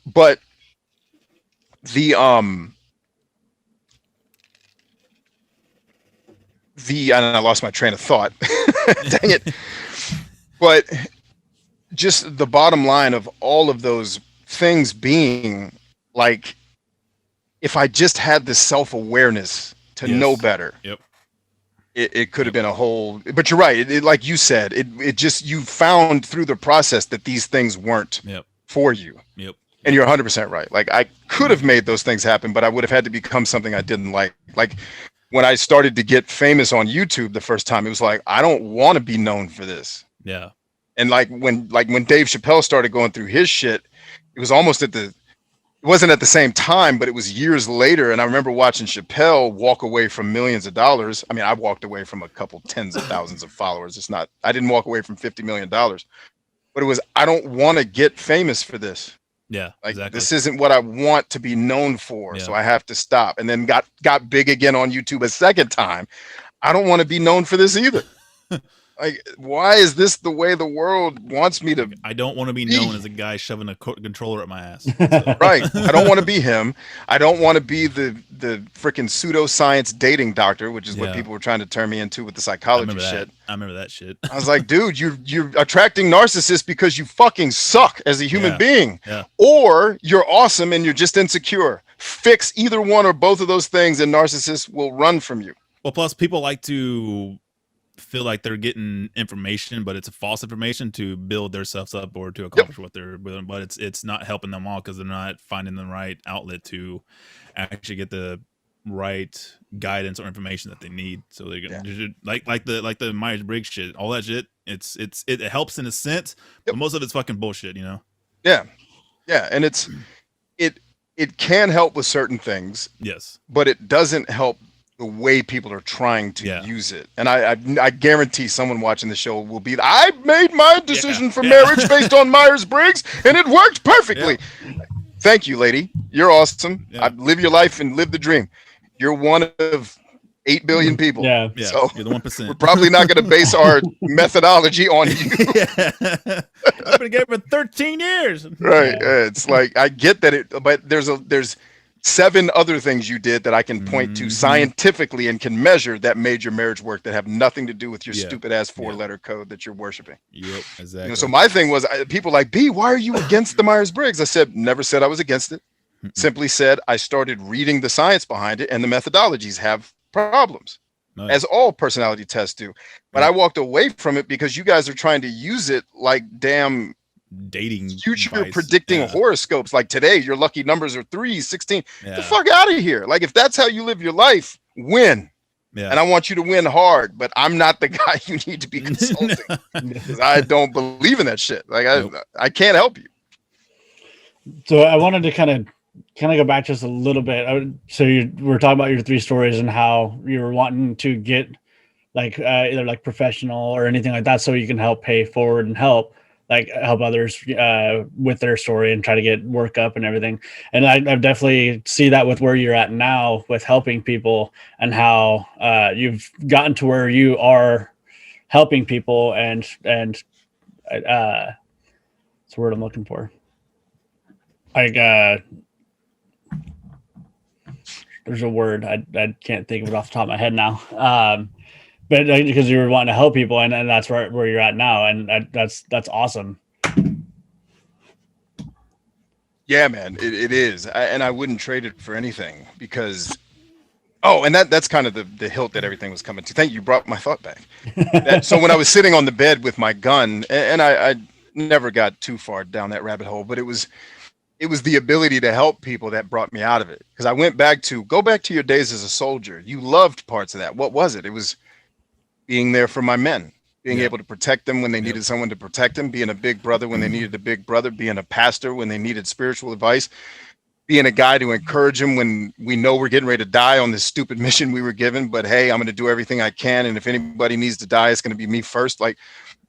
But and I lost my train of thought. Dang it. But just the bottom line of all of those things being, like, if I just had the self-awareness to know better, it could have been a whole, but you're right. It, like you said, it just, you found through the process that these things weren't for you. And you're 100% right. Like, I could have made those things happen, but I would have had to become something I didn't like. Like, when I started to get famous on YouTube the first time, it was like, I don't want to be known for this. Yeah. And when Dave Chappelle started going through his shit, it was almost it wasn't at the same time, but it was years later. And I remember watching Chappelle walk away from millions of dollars. I mean, I walked away from a couple tens of thousands of followers. I didn't walk away from $50 million, but it was, I don't want to get famous for this. Yeah, like, exactly. This isn't what I want to be known for. So I have to stop. And then got big again on YouTube a second time. I don't want to be known for this either. Like, why is this the way the world wants me to? I don't want to be known as a guy shoving a controller up my ass. So. Right. I don't want to be him. I don't want to be the freaking pseudoscience dating doctor, which is what people were trying to turn me into with the psychology shit. I remember that shit. I was like, dude, you're attracting narcissists because you fucking suck as a human being. Yeah. Or you're awesome and you're just insecure. Fix either one or both of those things and narcissists will run from you. Well, plus people like to feel like they're getting information, but it's a false information to build themselves up or to accomplish what they're doing, but it's not helping them all because they're not finding the right outlet to actually get the right guidance or information that they need. So they like the Myers-Briggs shit, all that shit. It helps in a sense, but most of it's fucking bullshit, you know? Yeah. Yeah, and it can help with certain things, Yes. but it doesn't help the way people are trying to use it. And I guarantee someone watching the show will be, I made my decision for marriage based on Myers-Briggs, and it worked perfectly. Yeah. Thank you, lady. You're awesome. Yeah. Live your life and live the dream. You're one of 8 billion people. Yeah. So you're the 1%. We're probably not going to base our methodology on you. I've been gay for 13 years. Right. It's like, I get that but there's 7 other things you did that I can point to scientifically and can measure that made your marriage work, that have nothing to do with your stupid ass 4-letter code that you're worshiping. Yep, exactly. So my thing was, people like, B, why are you against the Myers-Briggs? I said, never said I was against it. Simply said I started reading the science behind it, and the methodologies have problems, as all personality tests do. But I walked away from it because you guys are trying to use it like damn dating future advice. predicting horoscopes. Like today, your lucky numbers are 3, 16. Get the fuck out of here. Like if that's how you live your life, win. Yeah. And I want you to win hard, but I'm not the guy you need to be consulting because I don't believe in that shit. Like I can't help you. So I wanted to kind of go back just a little bit. So we're talking about your 3 stories and how you were wanting to get like either like professional or anything like that, so you can help pay forward and help others with their story and try to get work up and everything. And I definitely see that with where you're at now with helping people and how you've gotten to where you are helping people and that's the word I'm looking for. There's a word I can't think of it off the top of my head now. But because you were wanting to help people, and that's where you're at now, and that's awesome. Yeah, man, it is, and I wouldn't trade it for anything because. Oh, and that's kind of the hilt that everything was coming to. Thank you, you brought my thought back. So when I was sitting on the bed with my gun, and I never got too far down that rabbit hole, but it was the ability to help people that brought me out of it. Because I went back to your days as a soldier. You loved parts of that. What was it? It was being there for my men, being able to protect them when they needed someone to protect them, being a big brother when they needed a big brother, being a pastor when they needed spiritual advice, being a guy to encourage them when we know we're getting ready to die on this stupid mission we were given. But hey, I'm going to do everything I can. And if anybody needs to die, it's going to be me first. Like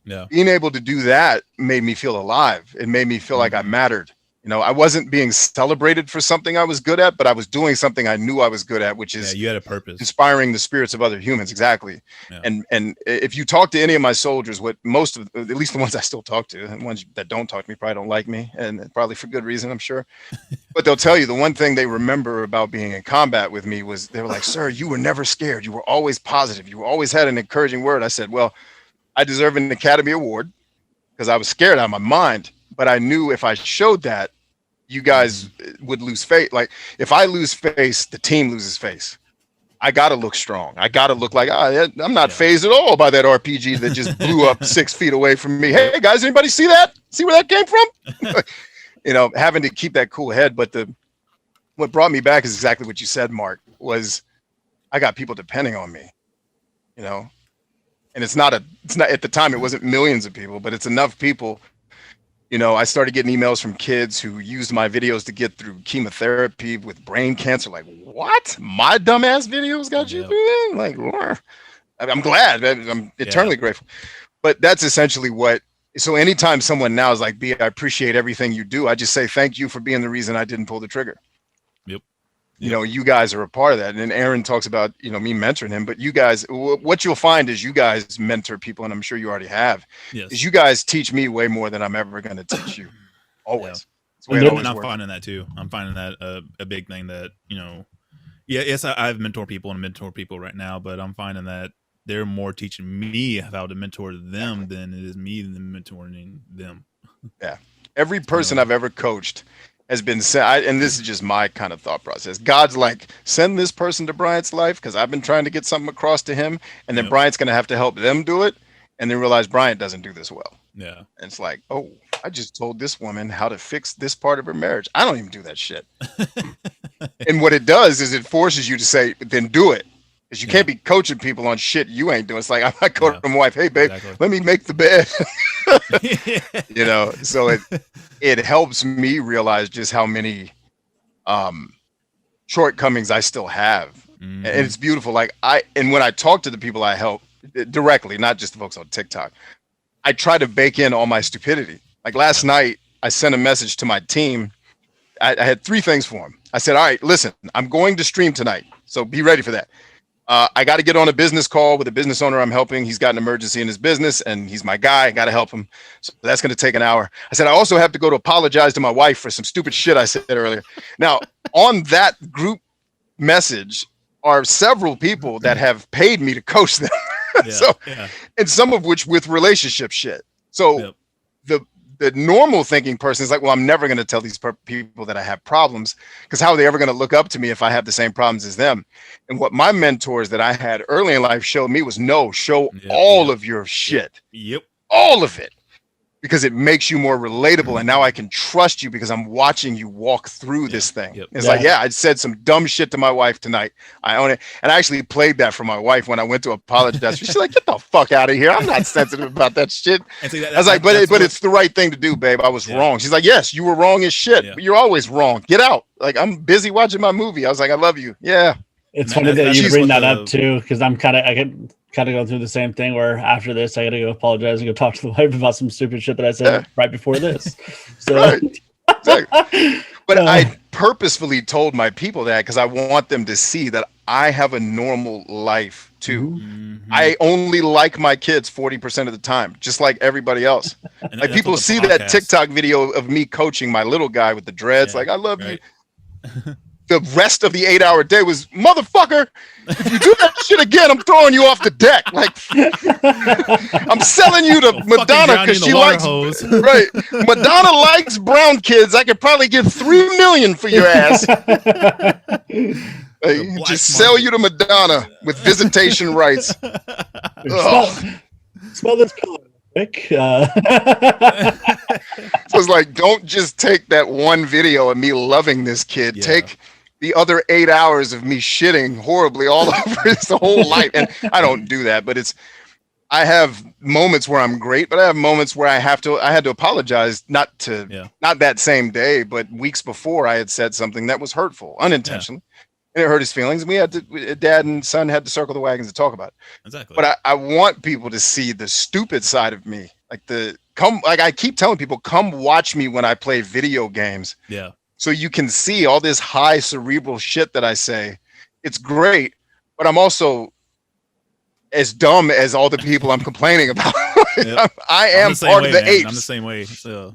being able to do that made me feel alive. It made me feel like I mattered. You know, I wasn't being celebrated for something I was good at, but I was doing something I knew I was good at, which is you had a purpose, inspiring the spirits of other humans. Exactly. Yeah. And if you talk to any of my soldiers, what most of, at least the ones I still talk to, and ones that don't talk to me probably don't like me, and probably for good reason, I'm sure. But they'll tell you the one thing they remember about being in combat with me was they were like, "Sir, you were never scared. You were always positive. You always had an encouraging word." I said, "Well, I deserve an Academy Award because I was scared out of my mind. But I knew if I showed that, you guys would lose face. Like if I lose face, the team loses face. I got to look strong. I got to look like I'm not phased at all by that RPG that just blew up 6 feet away from me. Hey guys, anybody see that? See where that came from?" You know, having to keep that cool head. But what brought me back is exactly what you said, Mark, was I got people depending on me, you know, and it's not at the time, it wasn't millions of people, but it's enough people. You know, I started getting emails from kids who used my videos to get through chemotherapy with brain cancer. Like, what? My dumbass videos got you through that? Like, I'm glad. I'm eternally grateful. But that's essentially what. So anytime someone now is like, "B, I appreciate everything you do," I just say thank you for being the reason I didn't pull the trigger. Yep. You know, you guys are a part of that. And then Aaron talks about, you know, me mentoring him, but you guys, what you'll find is you guys mentor people, and I'm sure you already have, is you guys teach me way more than I'm ever going to teach you. Always. And I'm finding that too. I'm finding that a big thing that, you know, yes, I've mentored people and mentor people right now, but I'm finding that they're more teaching me how to mentor them than it is me mentoring them. Yeah. Every person I've ever coached has been sent, and this is just my kind of thought process. God's like, send this person to Bryant's life because I've been trying to get something across to him, and then Bryant's going to have to help them do it, and then realize Bryant doesn't do this well. Yeah. And it's like, oh, I just told this woman how to fix this part of her marriage. I don't even do that shit. And what it does is it forces you to say, then do it. Because you can't be coaching people on shit you ain't doing. It's like I might go to my wife, hey babe, let me make the bed. You know, so it helps me realize just how many shortcomings I still have. And it's beautiful. Like when I talk to the people I help directly, not just the folks on TikTok, I try to bake in all my stupidity. Like last night, I sent a message to my team. I had 3 things for them. I said, all right, listen, I'm going to stream tonight, so be ready for that. I got to get on a business call with a business owner I'm helping. He's got an emergency in his business, and he's my guy. I got to help him. So that's going to take an hour. I said, I also have to go to apologize to my wife for some stupid shit I said earlier. Now, on that group message are several people that have paid me to coach them. And some of which with relationship shit. So the normal thinking person is like, well, I'm never going to tell these people that I have problems, because how are they ever going to look up to me if I have the same problems as them? And what my mentors that I had early in life showed me was show all of your shit. All of it. Because it makes you more relatable. And now I can trust you because I'm watching you walk through this thing. It's like, I said some dumb shit to my wife tonight. I own it. And I actually played that for my wife when I went to apologize. She's like, get the fuck out of here. I'm not sensitive about that shit. See, I was like, but it's the right thing to do, babe. I was wrong. She's like, yes, you were wrong as shit. But you're always wrong. Get out. Like, I'm busy watching my movie. I was like, I love you. Yeah. It's funny that you bring that up too, because I get kind of going through the same thing where after this I gotta go apologize and go talk to the wife about some stupid shit that I said right before this. So exactly. But I purposefully told my people that because I want them to see that I have a normal life too. I only like my kids 40% of the time, just like everybody else. Like people see that TikTok video of me coaching my little guy with the dreads, like, I love you. The rest of the 8-hour day was, motherfucker, if you do that shit again, I'm throwing you off the deck. Like, I'm selling you to Madonna because she likes right. Madonna likes brown kids. I could probably get $3 million for your ass. Just sell you to Madonna with visitation rights. Smell this color. So it's like, don't just take that one video of me loving this kid. Take the other 8 hours of me shitting horribly all over his whole life. And I don't do that, but I have moments where I'm great, but I have moments where I had to apologize, not that same day, but weeks before I had said something that was hurtful, unintentionally. And it hurt his feelings. And dad and son had to circle the wagons to talk about it. Exactly. But I want people to see the stupid side of me. Like I keep telling people, come watch me when I play video games. Yeah. So you can see all this high cerebral shit that I say. It's great, but I'm also as dumb as all the people I'm complaining about. I am part of the apes. I'm the same way. So,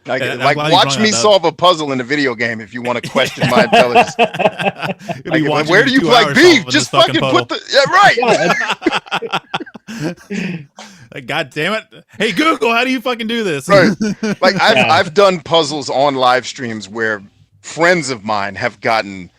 like watch me solve a puzzle in a video game if you want to question my intelligence. Like, where do you like beef? Just fucking put the right. Like, God damn it. Hey Google, how do you fucking do this? Right. Like I've done puzzles on live streams where friends of mine have gotten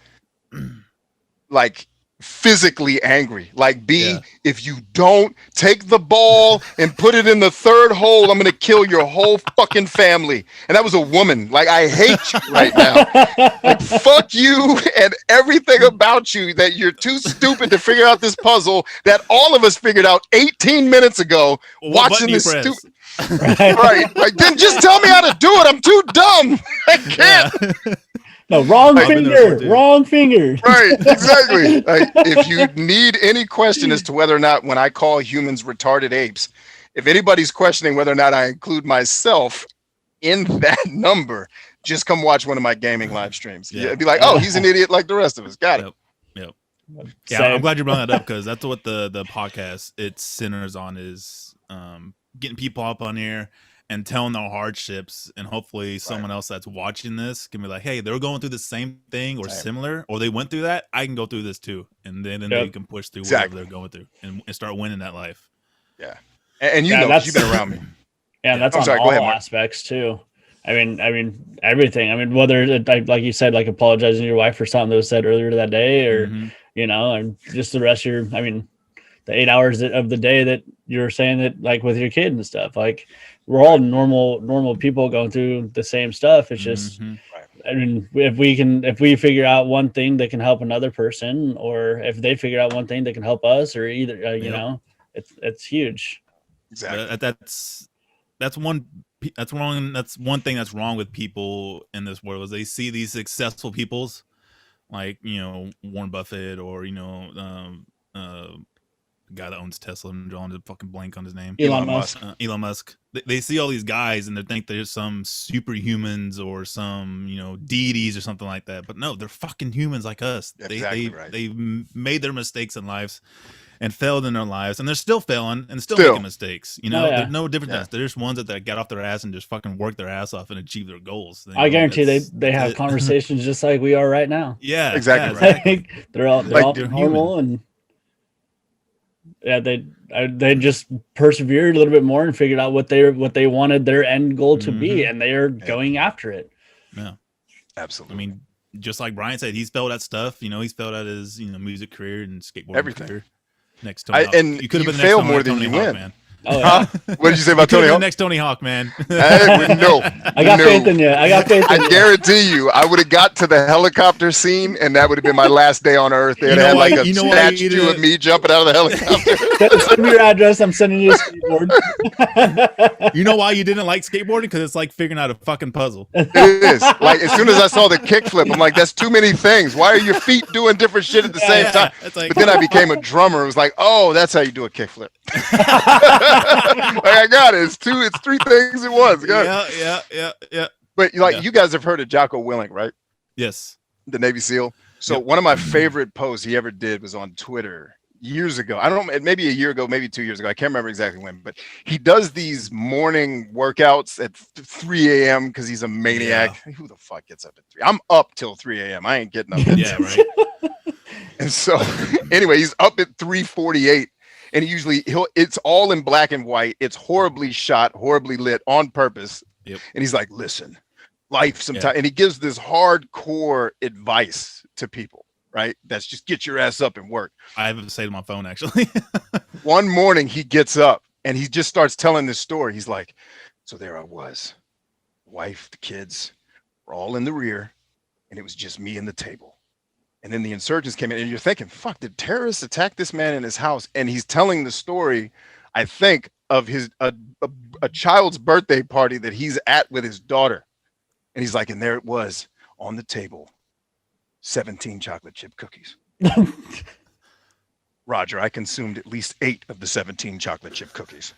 like physically angry. Like, if you don't take the ball and put it in the third hole, I'm gonna kill your whole fucking family. And that was a woman. Like, I hate you right now. Like, fuck you and everything about you, that you're too stupid to figure out this puzzle that all of us figured out 18 minutes ago watching this stupid. Right. Like, then just tell me how to do it. I'm too dumb. I can't. No, wrong finger. Right, exactly. Like, if you need any question as to whether or not when I call humans retarded apes, if anybody's questioning whether or not I include myself in that number, just come watch one of my gaming live streams. Yeah. Be like, oh, he's an idiot like the rest of us. Got it. Yep. Yeah, I'm glad you brought that up, because that's what the podcast it centers on, is getting people up on here and telling their hardships, and hopefully someone else that's watching this can be like, hey, they're going through the same thing or similar, or they went through that. I can go through this too. And then they can push through whatever they're going through and start winning that life. Yeah. And you know, you've been around me. Yeah, that's on all aspects too. I mean, everything. I mean, whether it, like you said, like apologizing to your wife for something that was said earlier that day, or, you know, and just the rest of the 8 hours of the day that you're saying that, like with your kid and stuff, like, we're all normal people going through the same stuff. It's just I mean, if we figure out one thing that can help another person, or if they figure out one thing that can help us, or either, you know, it's huge. Exactly. That's one wrong. That's one thing that's wrong with people in this world is they see these successful peoples like, you know, Warren Buffett or, you know, guy that owns Tesla. I'm drawing a fucking blank on his name. Elon Musk. Elon Musk. They see all these guys and they think there's some superhumans or some, you know, deities or something like that. But no, they're fucking humans like us. They've made their mistakes in lives and failed in their lives, and they're still failing and still making mistakes. You know, there's no difference. Yeah. There's ones that got off their ass and just fucking work their ass off and achieve their goals. I guarantee they have conversations just like we are right now. Yeah, exactly. Yeah, exactly. They're all normal and. Yeah, they just persevered a little bit more and figured out what they wanted their end goal to be, and they are going after it. Yeah, absolutely. I mean, just like Bryant said, he's failed at stuff. You know, he's failed at his music career and skateboarding career. Next Tony Hawk. And you could have been failed more than you win. Man. Oh, yeah. What did you say about Tony Hawk? Next Tony Hawk, man. No, I got faith in you. I guarantee you, I would have got to the helicopter scene, and that would have been my last day on Earth. They had like a statue of me jumping out of the helicopter. Send me your address. I'm sending you a skateboard. You know why you didn't like skateboarding? Because it's like figuring out a fucking puzzle. It is. Like as soon as I saw the kickflip, I'm like, that's too many things. Why are your feet doing different shit at the same time? But then I became a drummer. It was like, oh, that's how you do a kickflip. I got it. It's three things at once. Yeah. But you guys have heard of Jocko Willink, right? Yes. The Navy SEAL. So one of my favorite posts he ever did was on Twitter years ago. I don't know, maybe a year ago, maybe 2 years ago. I can't remember exactly when, but he does these morning workouts at 3 a.m. because he's a maniac. Yeah. Who the fuck gets up at 3? I'm up till 3 a.m. I ain't getting up at 6. Right. And so anyway, he's up at 3:48. And it's all in black and white. It's horribly shot, horribly lit on purpose. Yep. And he's like, listen, life sometimes. And he gives this hardcore advice to people, right? That's just get your ass up and work. I have it saved on my phone, actually. One morning he gets up and he just starts telling this story. He's like, so there I was, wife, the kids were all in the rear, and it was just me and the table. And then the insurgents came in, and you're thinking, fuck, did terrorists attack this man in his house? And he's telling the story, I think, of a child's birthday party that he's at with his daughter. And he's like, and there it was on the table, 17 chocolate chip cookies. Roger, I consumed at least 8 of the 17 chocolate chip cookies.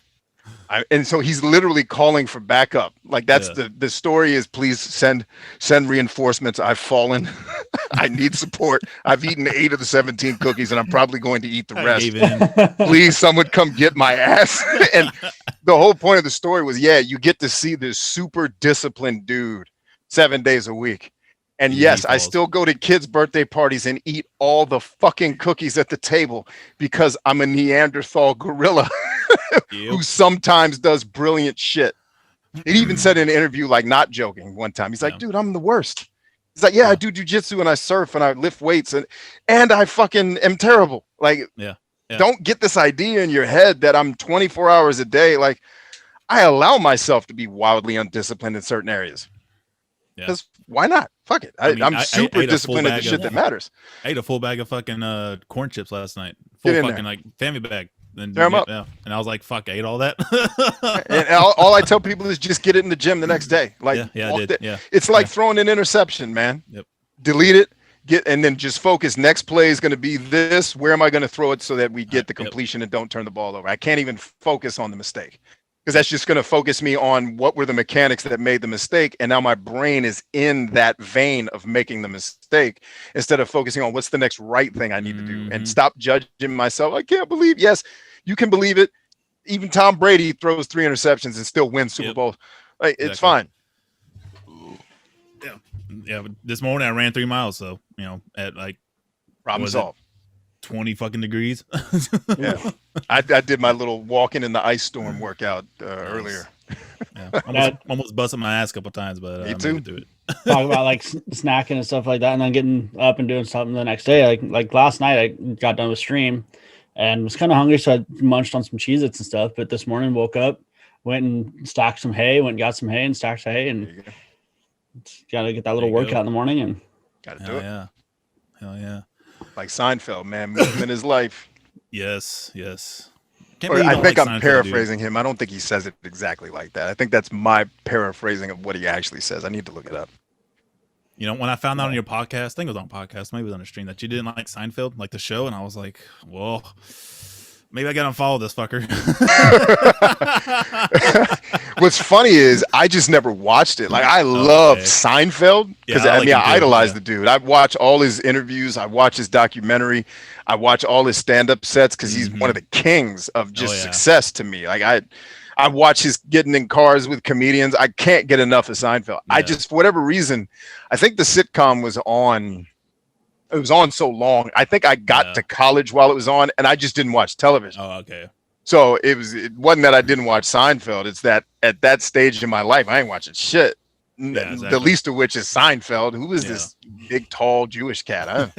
And so he's literally calling for backup. Like that's the story is, please send reinforcements. I've fallen. I need support. I've eaten 8 of the 17 cookies and I'm probably going to eat the rest. Please, someone come get my ass. And the whole point of the story was, you get to see this super disciplined dude 7 days a week. And yes, I still go to kids' birthday parties and eat all the fucking cookies at the table because I'm a Neanderthal gorilla who sometimes does brilliant shit. He even said in an interview, like not joking one time, he's like, dude, I'm the worst. He's like, I do jujitsu and I surf and I lift weights and I fucking am terrible. Like, don't get this idea in your head that I'm 24 hours a day. Like, I allow myself to be wildly undisciplined in certain areas. Because why not? Fuck it. I'm super disciplined at the shit that matters. I ate a full bag of fucking corn chips last night. Full fucking like family bag. And I was like, fuck, I ate all that. And all I tell people is just get it in the gym the next day. Like, I did. It's like throwing an interception, man. Yep. Delete it, and then just focus. Next play is going to be this. Where am I going to throw it so that we get the completion and don't turn the ball over? I can't even focus on the mistake. Because that's just going to focus me on what were the mechanics that made the mistake. And now my brain is in that vein of making the mistake instead of focusing on what's the next right thing I need to do and stop judging myself. I can't believe. Yes, you can believe it. Even Tom Brady throws 3 interceptions and still wins Super Bowl. Like, it's fine. Yeah. But this morning I ran 3 miles. So, at like problem solved. 20 fucking degrees. I did my little walking in the ice storm workout earlier. Almost busted my ass a couple times, but me too. Do it. Talk about like snacking and stuff like that, and then getting up and doing something the next day. Like last night, I got done with stream and was kind of hungry, so I munched on some Cheez-Its and stuff. But this morning, woke up, went and stacked some hay, went and got some hay and stacked hay, and Got to get that little There you workout go. in the morning, and Gotta do Hell it. yeah. Hell yeah. Like Seinfeld, man, movement is life. Yes. Can't Or believe you I don't think like I'm Seinfeld, paraphrasing him. I don't think he says it exactly like that. I think that's my paraphrasing of what he actually says. I need to look it up. dude. You know, when I found out on your podcast, I think it was on podcast, maybe it was on a stream, that you didn't like Seinfeld, like the show, and I was like, well, maybe I gotta unfollow this fucker. What's funny is I just never watched it. Like I loved Seinfeld because Yeah, I I like mean him I too, idolized yeah. the dude. I watch all his interviews. I watch his documentary. I watch all his stand-up sets because he's one of the kings of just yeah. success to me. Like I watch his getting in cars with comedians. I can't get enough of Seinfeld. I Yeah. just, for whatever reason, I think the sitcom was on. It was on so long. I think I got to college while it was on, and I just didn't watch television. Oh, okay. So it wasn't that I didn't watch Seinfeld. It's that at that stage in my life, I ain't watching shit. Yeah, The exactly. least of which is Seinfeld. Who is this big, tall Jewish cat?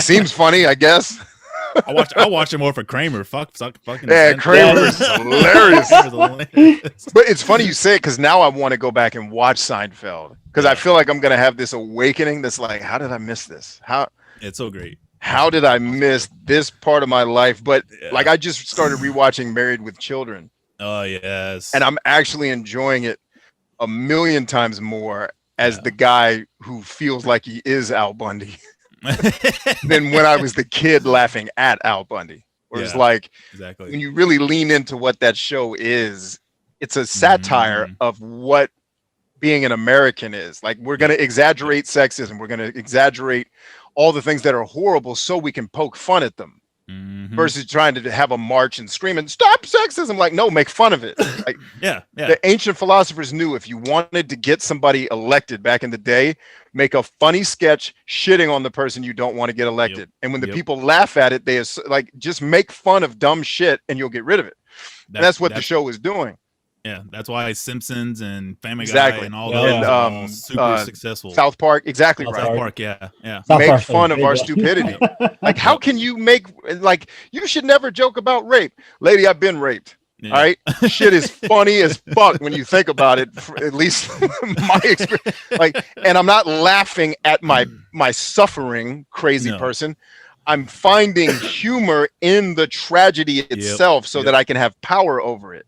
Seems funny, I guess. I watch it more for Kramer. Fucking. Yeah, Seinfeld. Kramer's hilarious. Kramer's hilarious. But it's funny you say it because now I want to go back and watch Seinfeld because I feel like I'm gonna have this awakening. That's like, how did I miss this? It's so great. How did I miss this part of my life? But Yeah. like, I just started rewatching Married with Children, Oh yes. and I'm actually enjoying it a million times more as the guy who feels like he is Al Bundy than when I was the kid laughing at Al Bundy. Where it's like, exactly. when you really lean into what that show is, it's a satire of what being an American is. Like, we're going to exaggerate sexism. We're going to exaggerate all the things that are horrible so we can poke fun at them. Versus trying to have a march and scream and stop sexism. Like, no, make fun of it. Like, the ancient philosophers knew if you wanted to get somebody elected back in the day, make a funny sketch shitting on the person you don't want to get elected. And when the people laugh at it, they like, just make fun of dumb shit and you'll get rid of it. That's what the show was doing. Yeah, that's why Simpsons and Family Guy and all those and, are all super successful. South Park, exactly South right. Park, yeah. Make fun of our stupidity. Like, how can you make, like, you should never joke about rape. Lady, I've been raped. All right, shit is funny as fuck when you think about it. At least my experience. Like, and I'm not laughing at my suffering, crazy person. I'm finding humor in the tragedy itself, so that I can have power over it.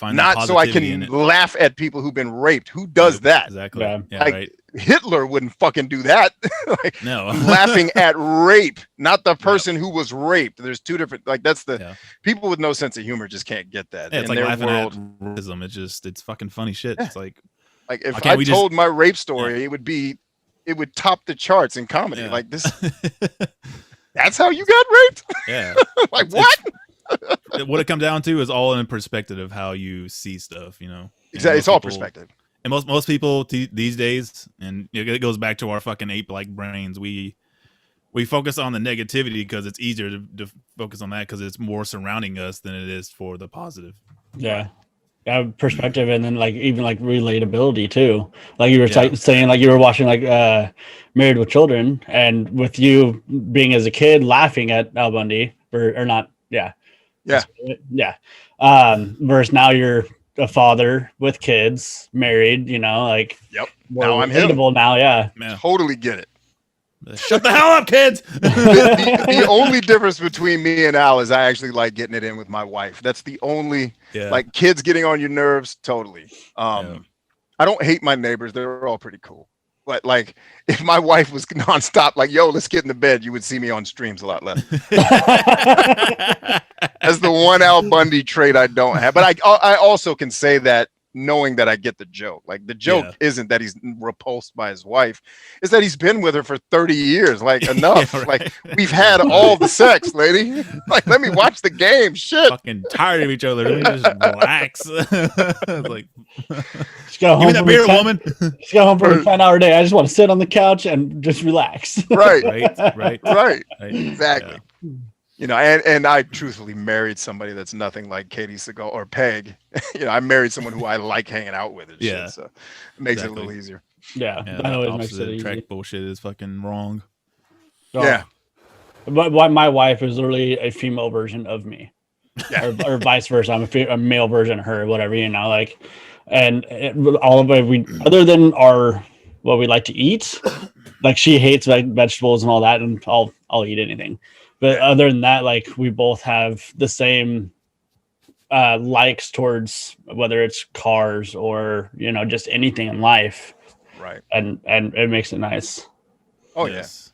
Not so I can laugh at people who've been raped. Who does that? Exactly. Yeah, like, right. Hitler wouldn't fucking do that. Like, no. I'm laughing at rape, not the person who was raped. There's two different, like, that's the people with no sense of humor just can't get that. Yeah, it's in like their laughing world. at racism. It's fucking funny shit. It's like if I told my rape story, it would top the charts in comedy. Like, this, that's how you got raped? Yeah. Like, what? What it comes down to is all in perspective of how you see stuff, you know. Exactly, it's all perspective. And most people these days, and it goes back to our fucking ape-like brains. We focus on the negativity because it's easier to focus on that because it's more surrounding us than it is for the positive. Yeah, perspective, and then like even like relatability too. Like you were saying, like you were watching like Married with Children, and with you being as a kid laughing at Al Bundy or not, versus now you're a father with kids, married, you know, like now I'm relatable now, totally get it. Shut the hell up, kids. The only difference between me and Al is I actually like getting it in with my wife. That's the only like, kids getting on your nerves, totally. I don't hate my neighbors, they're all pretty cool. But like, if my wife was nonstop, like, yo, let's get in the bed, you would see me on streams a lot less. That's the one Al Bundy trait I don't have. But I also can say that knowing that I get the joke. Like, the joke isn't that he's repulsed by his wife, is that he's been with her for 30 years. Like, enough. Like, we've had all the sex, lady. Like, let me watch the game. Shit. Fucking tired of each other. Let me just relax. Like, just go home. Give me that beer, woman. Just go home for a 10-hour day. I just want to sit on the couch and just relax. Right. Right. Exactly. You know, and I truthfully married somebody that's nothing like Katie Seagal or Peg. You know, I married someone who I like hanging out with and shit, so it makes it a little easier. Yeah, that always makes it easy. Track bullshit is fucking wrong. Oh. Yeah, but my wife is literally a female version of me, or vice versa. I'm a male version of her, whatever, you know. Like, and all of it, we other than what we like to eat, like she hates vegetables and all that, and I'll eat anything. But other than that, like we both have the same likes towards whether it's cars or just anything in life, Right. And it makes it nice. Oh Yes.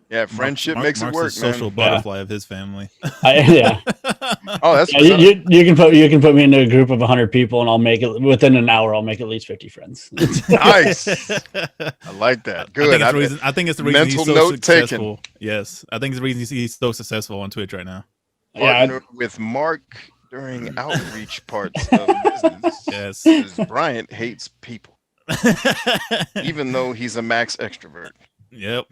Yeah, friendship makes Mark's it work, the social man. butterfly of his family. Yeah. Oh, that's you can put me into a group of 100 people, and I'll make it within an hour. I'll make at least 50 friends. nice. I like that. Good. I think it's the reason he's mental so note successful. taken. Yes, I think it's the reason he's so successful on Twitch right now. Partnered with Mark during outreach parts of business. Yes, because Bryant hates people, even though he's a max extrovert. Yep.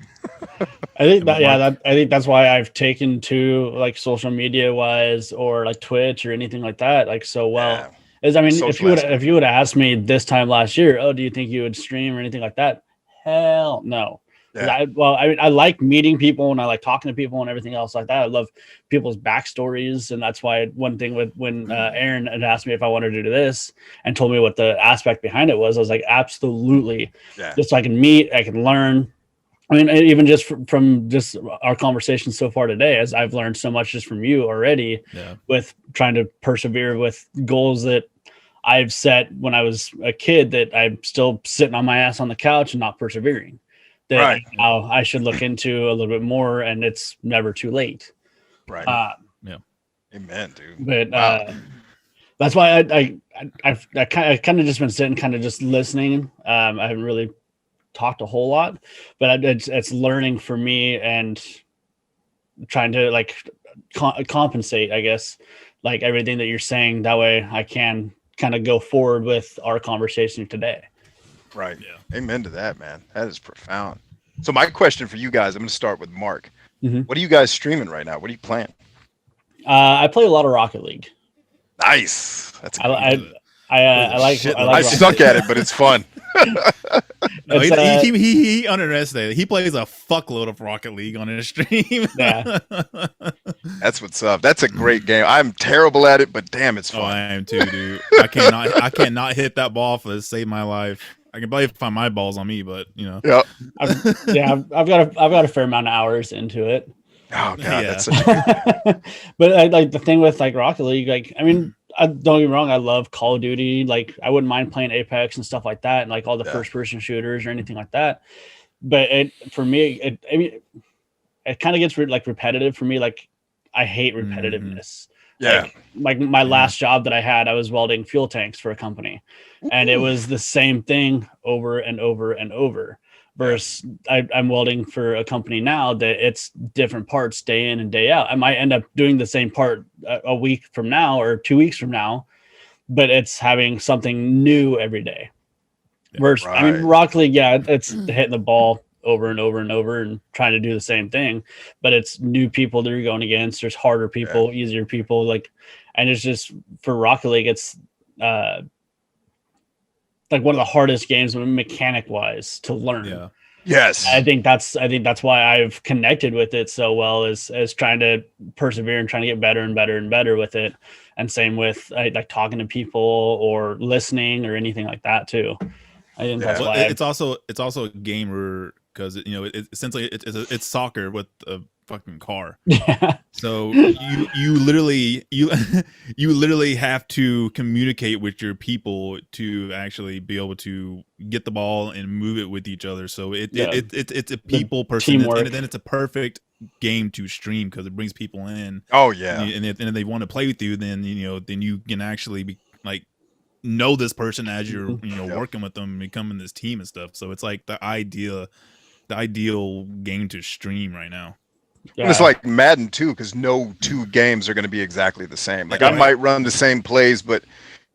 I think I think that's why I've taken to like social media wise or like Twitch or anything like that like so well. Yeah. Is I mean, Social if you would have asked me this time last year, oh, do you think you would stream or anything like that? Hell no. Yeah. I like meeting people and I like talking to people and everything else like that. I love people's backstories, and that's why one thing with when Aaron had asked me if I wanted to do this and told me what the aspect behind it was, I was like, absolutely. Yeah. Just so I can meet, I can learn. I mean, even just from just our conversation so far today, as I've learned so much just from you already, with trying to persevere with goals that I've set when I was a kid that I'm still sitting on my ass on the couch and not persevering. That now I should look into a little bit more, and it's never too late. Right. Yeah. Amen, dude. But that's why I've kind of just been sitting, kind of just listening. I haven't really talked a whole lot, but it's learning for me and trying to like compensate, I guess, like everything that you're saying. That way I can kind of go forward with our conversation today. Right. Yeah. Amen to that, man. That is profound. So my question for you guys, I'm going to start with Mark. Mm-hmm. What are you guys streaming right now? What are you playing? I play a lot of Rocket League. Nice. That's I suck at it, but it's fun. He underestimated. He plays a fuckload of Rocket League on his stream. Yeah. That's what's up. That's a great game. I'm terrible at it, but damn, it's fun. Oh, I am too, dude. I cannot hit that ball for to save my life. I can probably find my balls on me, but Yep. I've got a fair amount of hours into it. Oh god, that's such a But like the thing with like Rocket League, like I mean, don't get me wrong, I love Call of Duty. Like I wouldn't mind playing Apex and stuff like that, and like all the first person shooters or anything like that. But it kind of gets repetitive for me. Like I hate repetitiveness. Yeah. Like my last job that I had, I was welding fuel tanks for a company, and it was the same thing over and over and over. Versus I'm welding for a company now that it's different parts day in and day out. I might end up doing the same part a week from now or 2 weeks from now, but it's having something new every day. Versus, I mean, Rocket League, it's hitting the ball over and over and over and trying to do the same thing, but it's new people that you're going against. There's harder people, easier people, and it's just for Rocket League, it's like one of the hardest games mechanic wise to learn. Yeah. Yes. I think that's why I've connected with it so well as trying to persevere and trying to get better and better and better with it. And same with like talking to people or listening or anything like that too. I think that's why it's also a gamer because it's essentially it's soccer with a fucking car. Yeah. So you literally have to communicate with your people to actually be able to get the ball and move it with each other. So it's a people person, and then it's a perfect game to stream because it brings people in. Oh yeah, and if they want to play with you, then then you can actually be like know this person as you're working with them, becoming this team and stuff. So it's like the ideal game to stream right now. Yeah. It's like Madden too, because no two games are going to be exactly the same. Like I might run the same plays, but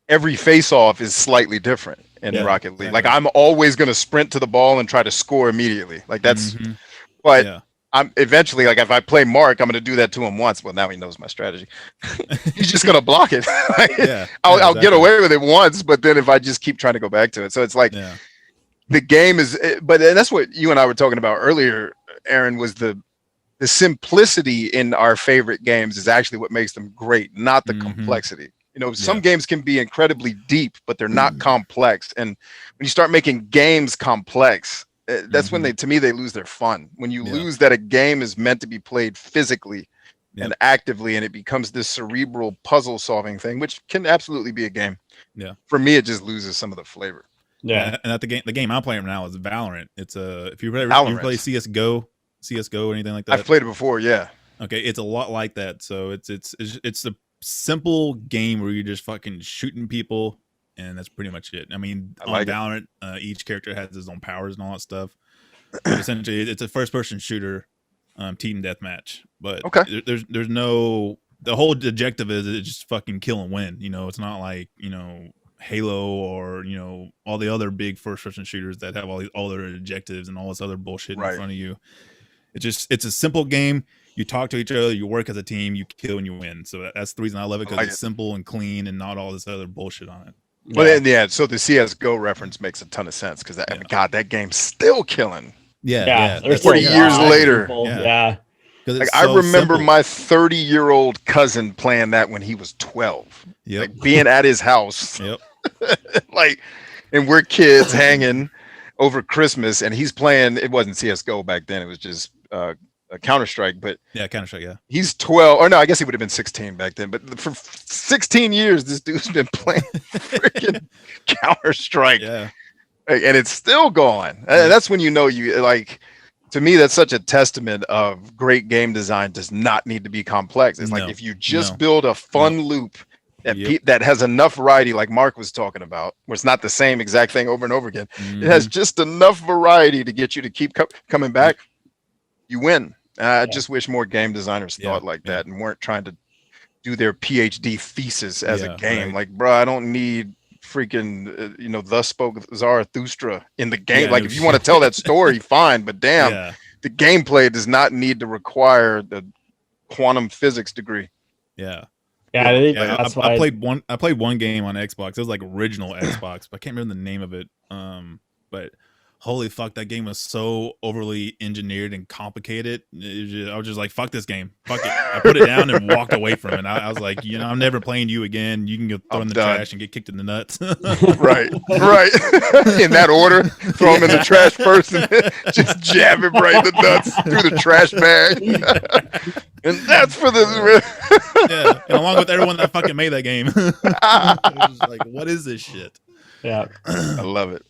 every face-off is slightly different in Rocket League. Like I'm always going to sprint to the ball and try to score immediately. Like that's, but I'm eventually, like if I play Mark, I'm going to do that to him once. Well, now he knows my strategy. He's just going to block it. I'll get away with it once, but then if I just keep trying to go back to it, so it's like the game is. But that's what you and I were talking about earlier, Aaron, was the simplicity in our favorite games is actually what makes them great, not the complexity. You know, some games can be incredibly deep, but they're not complex. And when you start making games complex, that's when to me, they lose their fun. When you lose that a game is meant to be played physically and actively, and it becomes this cerebral puzzle solving thing, which can absolutely be a game. Yeah. For me, it just loses some of the flavor. Yeah. And the game I'm playing right now is Valorant. It's if you play CS:GO or anything like that. I've played it before. Yeah. Okay. It's a lot like that. So it's a simple game where you're just fucking shooting people, and that's pretty much it. I mean, on Valorant, each character has his own powers and all that stuff. But essentially, it's a first-person shooter, team deathmatch. But there's no, the whole objective is just fucking kill and win. You know, it's not like, you know, Halo or, you know, all the other big first-person shooters that have all their objectives and all this other bullshit in front of you. It's a simple game. You talk to each other, you work as a team, you kill and you win. So that's the reason I love it, because it's simple and clean and not all this other bullshit on it. Well, so the CS:GO reference makes a ton of sense, because God, that game's still killing. Yeah. 40 years later. Like, I remember my 30-year-old cousin playing that when he was 12. Like, being at his house. Like, and we're kids hanging over Christmas, and he's playing. It wasn't CS:GO back then. It was just Counter-Strike. But Counter-Strike. He's 12, or no, I guess he would have been 16 back then. But for 16 years, this dude's been playing freaking Counter-Strike. Yeah. And it's still going. That's when you know you like. To me, that's such a testament of great game design does not need to be complex. It's like if you just build a fun loop that has enough variety, like Mark was talking about, where it's not the same exact thing over and over again. It has just enough variety to get you to keep coming back. You win. I just wish more game designers thought like that and weren't trying to do their PhD thesis as a game. Like, bro, I don't need freaking thus spoke Zarathustra in the game. Like, if you want to tell that story, fine, but damn, the gameplay does not need to require the quantum physics degree. I played one game on Xbox. It was like original Xbox, but I can't remember the name of it. But holy fuck, that game was so overly engineered and complicated. I was just like, fuck this game. Fuck it. I put it down and walked away from it. I was like, I'm never playing you again. You can go throw in the trash and get kicked in the nuts. Right. In that order. Throw him in the trash first and just jab him right in the nuts through the trash bag. And that's for the... and along with everyone that fucking made that game. I was like, what is this shit? Yeah. I love it.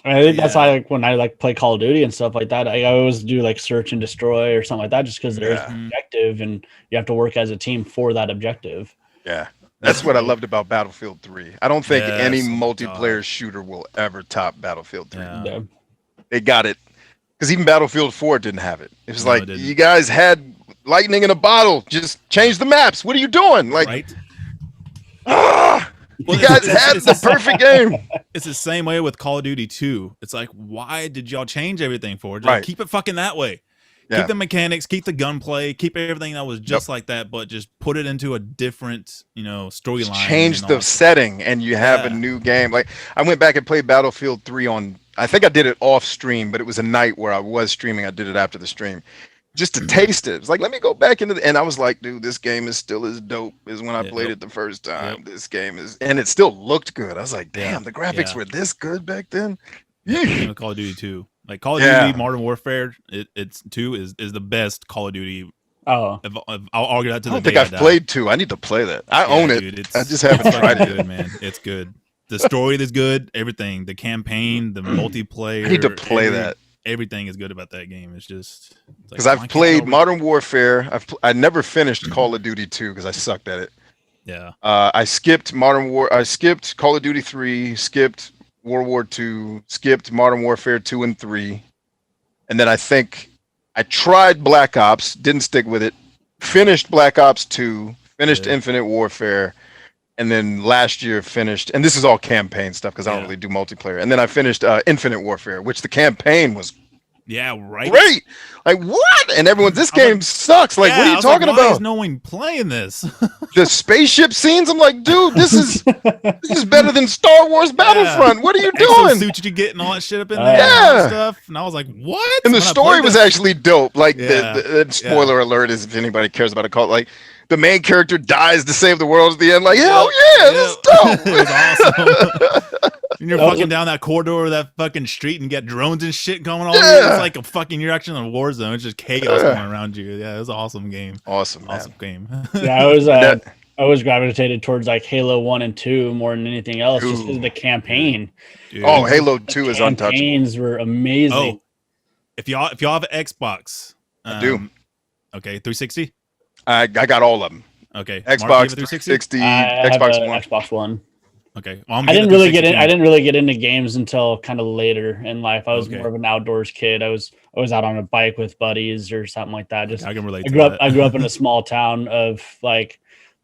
I think that's why, like, when I play Call of Duty and stuff like that, I always do like search and destroy or something like that, just because there's an objective and you have to work as a team for that objective. Yeah, that's what I loved about Battlefield 3. I don't think any multiplayer shooter will ever top Battlefield 3. Yeah. They got it, because even Battlefield 4 didn't have it. It was like, you guys had lightning in a bottle. Just change the maps. What are you doing? Like, you guys had the perfect game. It's the same way with Call of Duty 2. It's like, why did y'all change everything for? Just keep it fucking that way. Keep the mechanics, keep the gunplay, keep everything that was just like that, but just put it into a different, storyline. Change the setting, and you have a new game. Like, I went back and played Battlefield 3 I think I did it off stream, but it was a night where I was streaming. I did it after the stream, just to taste it. It's like, let me go back into and I was like, dude, this game is still as dope as when I played it the first time. This game is, and it still looked good. I was like, damn, the graphics were this good back then. Call of Duty 2, like Call of Duty Modern Warfare, it's 2 is the best Call of Duty. I'll argue that to the day. I don't think I've played 2. I need to play that. I own it. Dude, I just haven't tried it. Good, man. It's good. The story is good. Everything, the campaign, the multiplayer. I need to play that. Everything is good about that game. It's just because I've played Modern Warfare. I never finished Call of Duty 2 because I sucked at it. Yeah. I skipped I skipped Call of Duty 3. Skipped World War 2. Skipped Modern Warfare 2 and 3. And then I think I tried Black Ops. Didn't stick with it. Finished Black Ops 2. Finished Infinite Warfare. And then last year finished, and this is all campaign stuff because I don't really do multiplayer. And then I finished Infinite Warfare, which the campaign was great. Like, what? And everyone's, this game sucks. Like, what are you talking about? Why is no one playing this? The spaceship scenes, I'm like, dude, this is better than Star Wars Battlefront. What are you doing? Suit you get and all that shit up in there and stuff. And I was like, what? And the story was actually dope. Like, the spoiler alert is if anybody cares about a call, like, the main character dies to save the world at the end. Like, hell yeah, this is dope. It was awesome. And you're fucking down that corridor of that fucking street and get drones and shit going on. Yeah. It's like a fucking, you're actually in a war zone. It's just chaos going around you. Yeah, it was an awesome game. Awesome, man. Awesome game. Yeah, I was gravitated towards like Halo 1 and 2 more than anything else, just because of the campaign. Dude. Oh, Halo 2 is untouchable. Campaigns were amazing. Oh, if y'all have an Xbox, I do. Okay, 360. I got all of them. Okay, Xbox 360, I Xbox have a One. Xbox One. Okay, well, I didn't really get in. I didn't really get into games until kind of later in life. I was Okay. more of an outdoors kid. I was out on a bike with buddies or something like that. Just I can relate. I grew up in a small town of like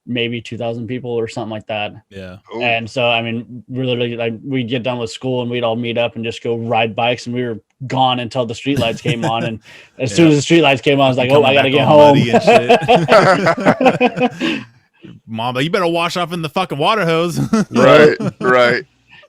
maybe 2,000 people or something like that. Yeah. Ooh. And so, I mean, really, like we'd get done with school and we'd all meet up and just go ride bikes, and we were gone until the streetlights came on. And as soon as the streetlights came on, I was like, "Oh, I gotta get home." Mom, you better wash off in the fucking water hose. Right.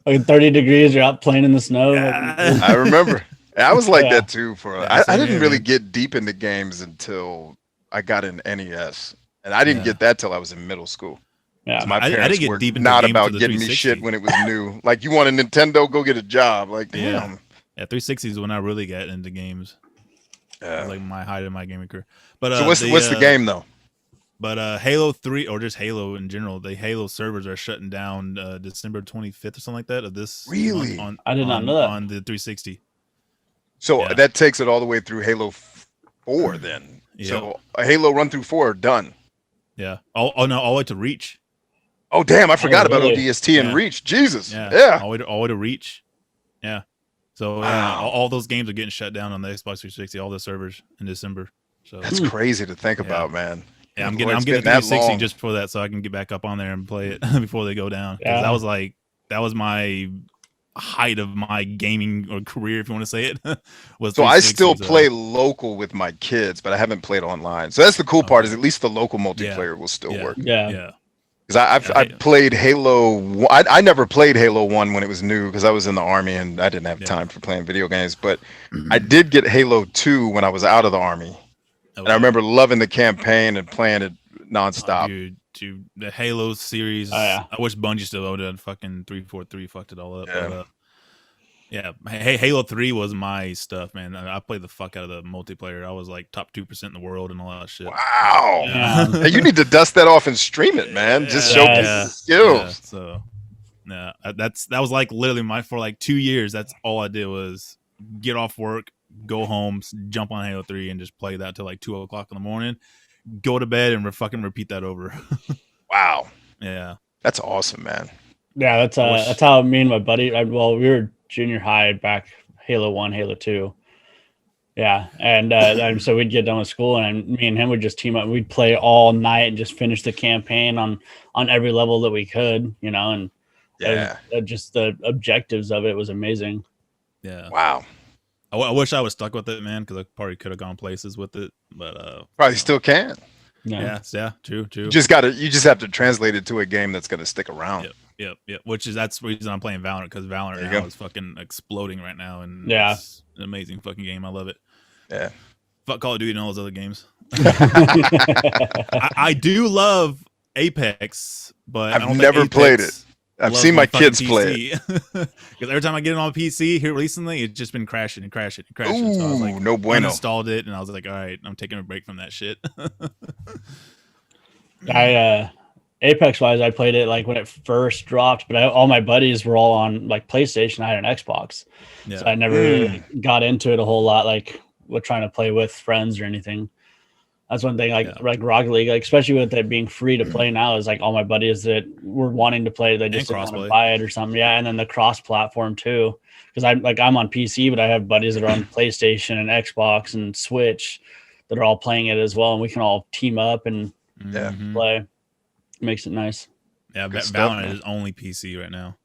Like 30 degrees, you're out playing in the snow. Yeah. I remember. I was like Yeah. that too. Yeah, I same didn't here, really man. get deep into games until I got an NES, and I didn't get that till I was in middle school. Yeah. So my I parents didn't get were deep into not games about till the getting me 360. shit when it was new. Like, you want a Nintendo, go get a job. Like, damn. Yeah, 360 is when I really got into games. Yeah. Like my height of my gaming career. But So what's the game though? But Halo 3 or just Halo in general, the Halo servers are shutting down December 25th or something like that of this. Really? month I did not know that. on the 360. So Yeah. that takes it all the way through Halo 4 then. Yeah. So a Halo run through 4 are done. Yeah. Oh no, all the way to Reach. Oh damn, I forgot about really? ODST and Yeah. Reach. Jesus. Yeah. Yeah. All the way to Reach. Yeah. So Wow. all those games are getting shut down on the Xbox 360, all the servers in December. So That's crazy to think about, man. yeah, I'm Boy, getting it's the been that 360 long. just for that, so I can get back up on there and play it before they go down. 'Cause Yeah. that was my height of my gaming or career, if you want to say it. Was So I 360, still so- play local with my kids, but I haven't played online. So that's the cool part, is at least the local multiplayer will still work. Yeah. Yeah. Because I played Halo. I never played Halo 1 when it was new because I was in the Army and I didn't have time for playing video games. But I did get Halo 2 when I was out of the Army. And I remember loving the campaign and playing it nonstop. Dude, the Halo series. Oh, yeah. I wish Bungie still owned it. Fucking 343 fucked it all up. Yeah. But, yeah, hey, Halo 3 was my stuff, man. I played the fuck out of the multiplayer. I was like top 2% in the world and all that shit. Wow. Yeah. Hey, you need to dust that off and stream it, man. Just show Yeah. people Yeah. the skills. So, yeah, that was like literally for like 2 years. That's all I did was get off work, go home, jump on Halo 3, and just play that till like 2:00 in the morning. Go to bed and fucking repeat that over. Wow. Yeah. That's awesome, man. Yeah, that's how me and my buddy. We were junior high back, Halo 1, Halo 2. Yeah, and so we'd get done with school, and me and him would just team up. We'd play all night and just finish the campaign on every level that we could, and Yeah. just the objectives of it was amazing. Yeah. Wow. I wish I was stuck with it, man, because I probably could have gone places with it. But Probably still can. Yeah. yeah, true. You just have to translate it to a game that's going to stick around. Yep. That's the reason I'm playing Valorant, because Valorant There you now go. is fucking exploding right now, and Yeah. it's an amazing fucking game. I love it. Yeah. Fuck Call of Duty and all those other games. I do love Apex, but I I've don't think never played Apex I've loves seen my fucking kids play it. Because every time I get it on PC here recently, it's just been crashing and crashing and crashing. So I was Ooh, like, no bueno. uninstalled it, and I was like, all right, I'm taking a break from that shit. Apex wise, I played it like when it first dropped, but all my buddies were all on like PlayStation. I had an Xbox, Yeah. so I never really got into it a whole lot, like with trying to play with friends or anything. That's one thing, like Rocket League, like especially with it being free to play now, is like all my buddies that were wanting to play, they just didn't want to crossplay. buy it or something. Yeah, and then the cross-platform too, because I'm on PC, but I have buddies that are on PlayStation and Xbox and Switch that are all playing it as well, and we can all team up and Yeah. Mhm. play. It makes it nice. Yeah, Good stuff, Valorant man. is only PC right now.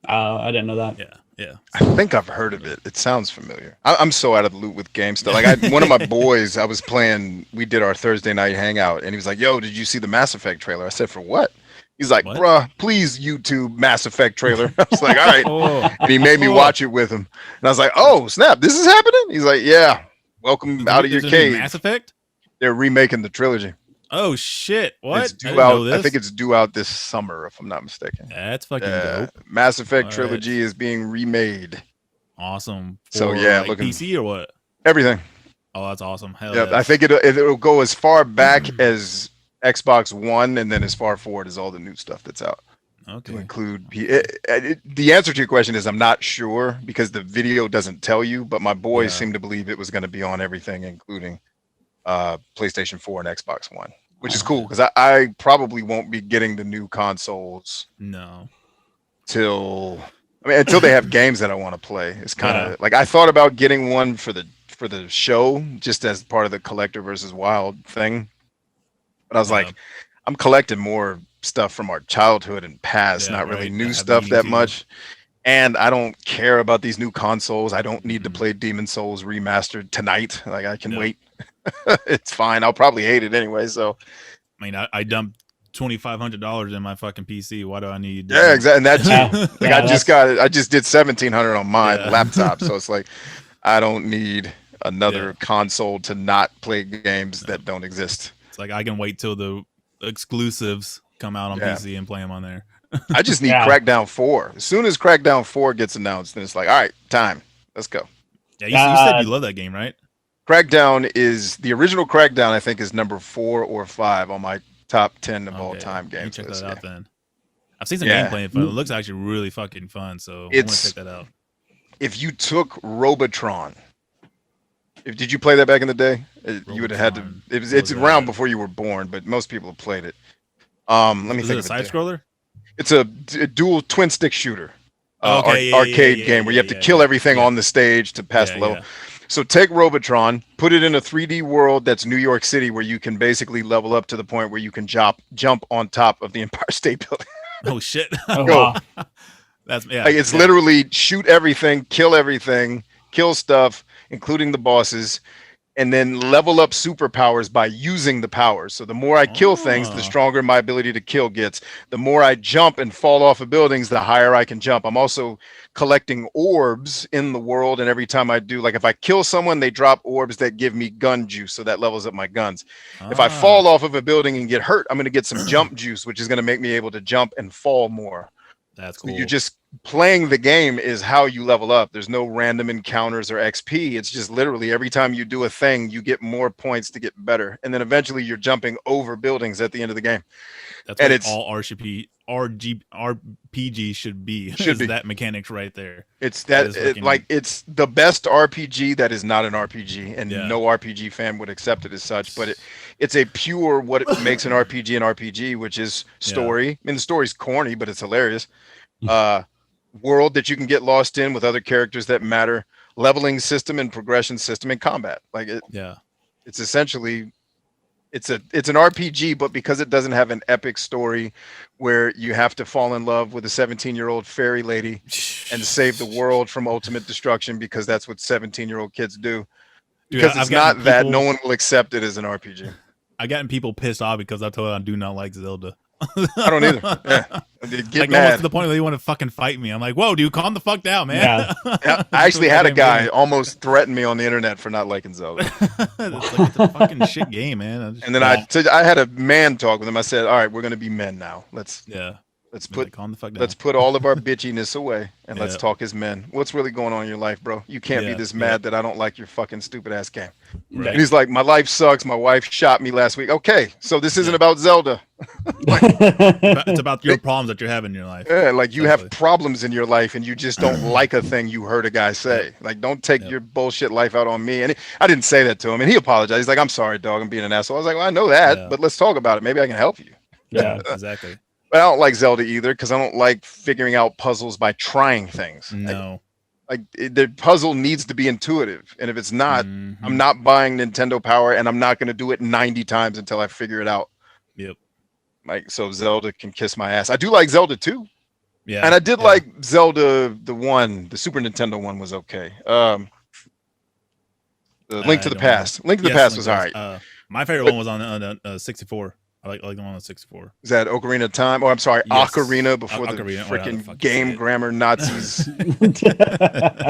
I didn't know that. Yeah. I think I've heard of it. It sounds familiar. I'm so out of the loop with game stuff. Like one of my boys, I was playing. We did our Thursday night hangout, and he was like, "Yo, did you see the Mass Effect trailer?" I said, "For what?" He's like, What? "Bruh, please YouTube Mass Effect trailer." I was like, "All right," Oh, and he made me watch it with him. And I was like, "Oh snap, this is happening." He's like, "Yeah, welcome out of your Is it a new cage." Mass Effect? They're remaking the trilogy. Oh shit! What? It's I due didn't know out. this. I think it's due out this summer, if I'm not mistaken. That's fucking dope. Mass Effect All trilogy is being remade. Awesome. So, For, yeah, like, looking- PC or what? Everything. Oh, that's awesome. Hell Yeah, yeah. I think it'll go as far back as Xbox One, and then as far forward as all the new stuff that's out. To Okay. include the answer to your question is I'm not sure because the video doesn't tell you, but my boys Yeah. seem to believe it was going to be on everything, including PlayStation 4 and Xbox One, which is cool because I probably won't be getting the new consoles No. until they have games that I want to play. It's kind of like I thought about getting one for the show just as part of the collector versus wild thing, but I was like, I'm collecting more stuff from our childhood and past, not really new stuff that much. And I don't care about these new consoles. I don't need to play Demon Souls remastered tonight. Like I can wait. It's fine. I'll probably hate it anyway. So I mean, I dumped $2,500 in my fucking PC. Why do I need? Yeah, exactly. And that too. Like Yeah, I just did 1,700 on my laptop. So it's like I don't need another console to not play games that don't exist. It's like I can wait till the exclusives come out on PC and play them on there. I just need Crackdown 4. As soon as Crackdown 4 gets announced, then it's like, all right, time. Let's go. Yeah, you said you love that game, right? Crackdown is the original Crackdown, I think, is number 4 or 5 on my top 10 of all time games. Check that out then. I've seen some gameplay, but it looks actually really fucking fun. So I want to check that out. If you took Robotron, did you play that back in the day? You would have had to. It's around before you were born, but most people have played it. Let me think. Is it a side scroller? It's a dual twin stick shooter. Arcade game where you have to kill everything on the stage to pass the level. So take Robotron, put it in a 3D world that's New York City, where you can basically level up to the point where you can jump on top of the Empire State Building. Oh shit! Wow. That's like it's literally shoot everything, kill stuff, including the bosses, and then level up superpowers by using the powers. So the more I kill things, the stronger my ability to kill gets. The more I jump and fall off of buildings, the higher I can jump. I'm also collecting orbs in the world, and every time I do, like if I kill someone, they drop orbs that give me gun juice, so that levels up my guns. If I fall off of a building and get hurt, I'm going to get some jump juice, which is going to make me able to jump and fall more. That's cool. You're just playing the game is how you level up. There's no random encounters or XP. It's just literally every time you do a thing, you get more points to get better. And then eventually you're jumping over buildings at the end of the game. That's what all RPG should be. Should be that mechanics right there. It's it's the best RPG that is not an RPG, and no RPG fan would accept it as such. But it's a pure what makes an RPG, which is story. I mean, the story's corny, but it's hilarious. World that you can get lost in with other characters that matter, leveling system and progression system and combat. Like it. Yeah, it's essentially. It's an RPG, but because it doesn't have an epic story where you have to fall in love with a 17-year-old fairy lady and save the world from ultimate destruction, because that's what 17-year-old kids do. Because it's not that, no one will accept it as an RPG. I've gotten people pissed off because I told them I do not like Zelda. I don't either. Yeah. Get like mad. almost to the point where they want to fucking fight me. I'm like, whoa, dude, calm the fuck down, man. Yeah, I actually had a guy almost threaten me on the internet for not liking Zelda. It's a fucking shit game, man. And then I had a man talk with him. I said, all right, we're gonna be men now. Let's put calm the fuck down. Let's put all of our bitchiness away and let's talk as men. What's really going on in your life, bro? You can't be this mad that I don't like your fucking stupid ass game. Right. And he's like, my life sucks. My wife shot me last week. Okay, so this isn't about Zelda. It's about your problems that you're having in your life. Yeah, like you have problems in your life and you just don't like a thing you heard a guy say. Like, don't take your bullshit life out on me. And I didn't say that to him, and he apologized. He's like, I'm sorry, dog, I'm being an asshole. I was like, well, I know that, but let's talk about it. Maybe I can help you. Yeah, exactly. But I don't like Zelda either because I don't like figuring out puzzles by trying things. No. The puzzle needs to be intuitive. And if it's not, I'm not buying Nintendo Power, and I'm not going to do it 90 times until I figure it out. Yep. Like, so Zelda can kiss my ass. I do like Zelda 2. Yeah. And I did like Zelda, the Super Nintendo one was okay. The Link to the Past. Link to the Past was all right. My favorite one was on 64. I like the one on 64. Is that Ocarina of Time? Oh, I'm sorry, Ocarina, before the freaking game grammar Nazis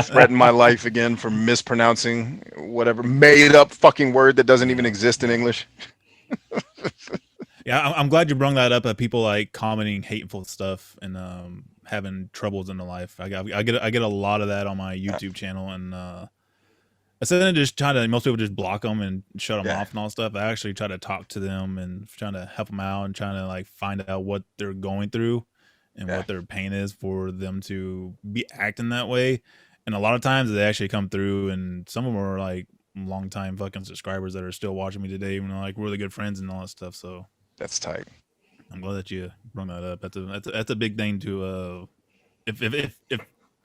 threatened my life again for mispronouncing whatever made up fucking word that doesn't even exist in English. Yeah, I'm glad you brought that up. People like commenting hateful stuff and having troubles in their life. I get a lot of that on my YouTube channel, and instead of just trying to, most people just block them and shut them off and all stuff. I actually try to talk to them and trying to help them out and trying to like find out what they're going through and what their pain is for them to be acting that way. And a lot of times they actually come through, and some of them are like long time fucking subscribers that are still watching me today, even like really good friends and all that stuff. So that's tight. I'm glad that you brought that up. That's a big thing to if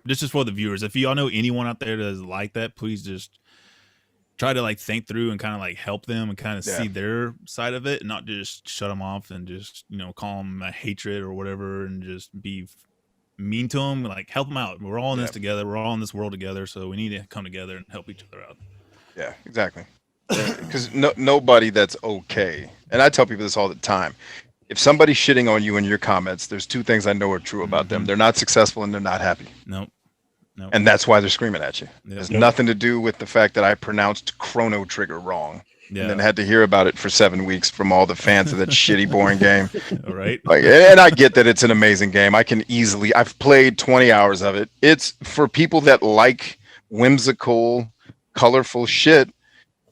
this is for the viewers. If y'all know anyone out there that is like that, please just try to like think through and kind of like help them and kind of see their side of it, and not just shut them off and just, you know, call them a hatred or whatever and just be mean to them. Like, help them out. We're all in this together. We're all in this world together. So we need to come together and help each other out. Yeah, exactly. Because nobody that's okay. And I tell people this all the time. If somebody's shitting on you in your comments, there's two things I know are true about them. They're not successful and they're not happy. Nope. And that's why they're screaming at you. Yep. There's nothing to do with the fact that I pronounced Chrono Trigger wrong. Yeah. And then had to hear about it for 7 weeks from all the fans of that shitty, boring game. Right. Like, and I get that it's an amazing game. I've played 20 hours of it. It's for people that like whimsical, colorful shit.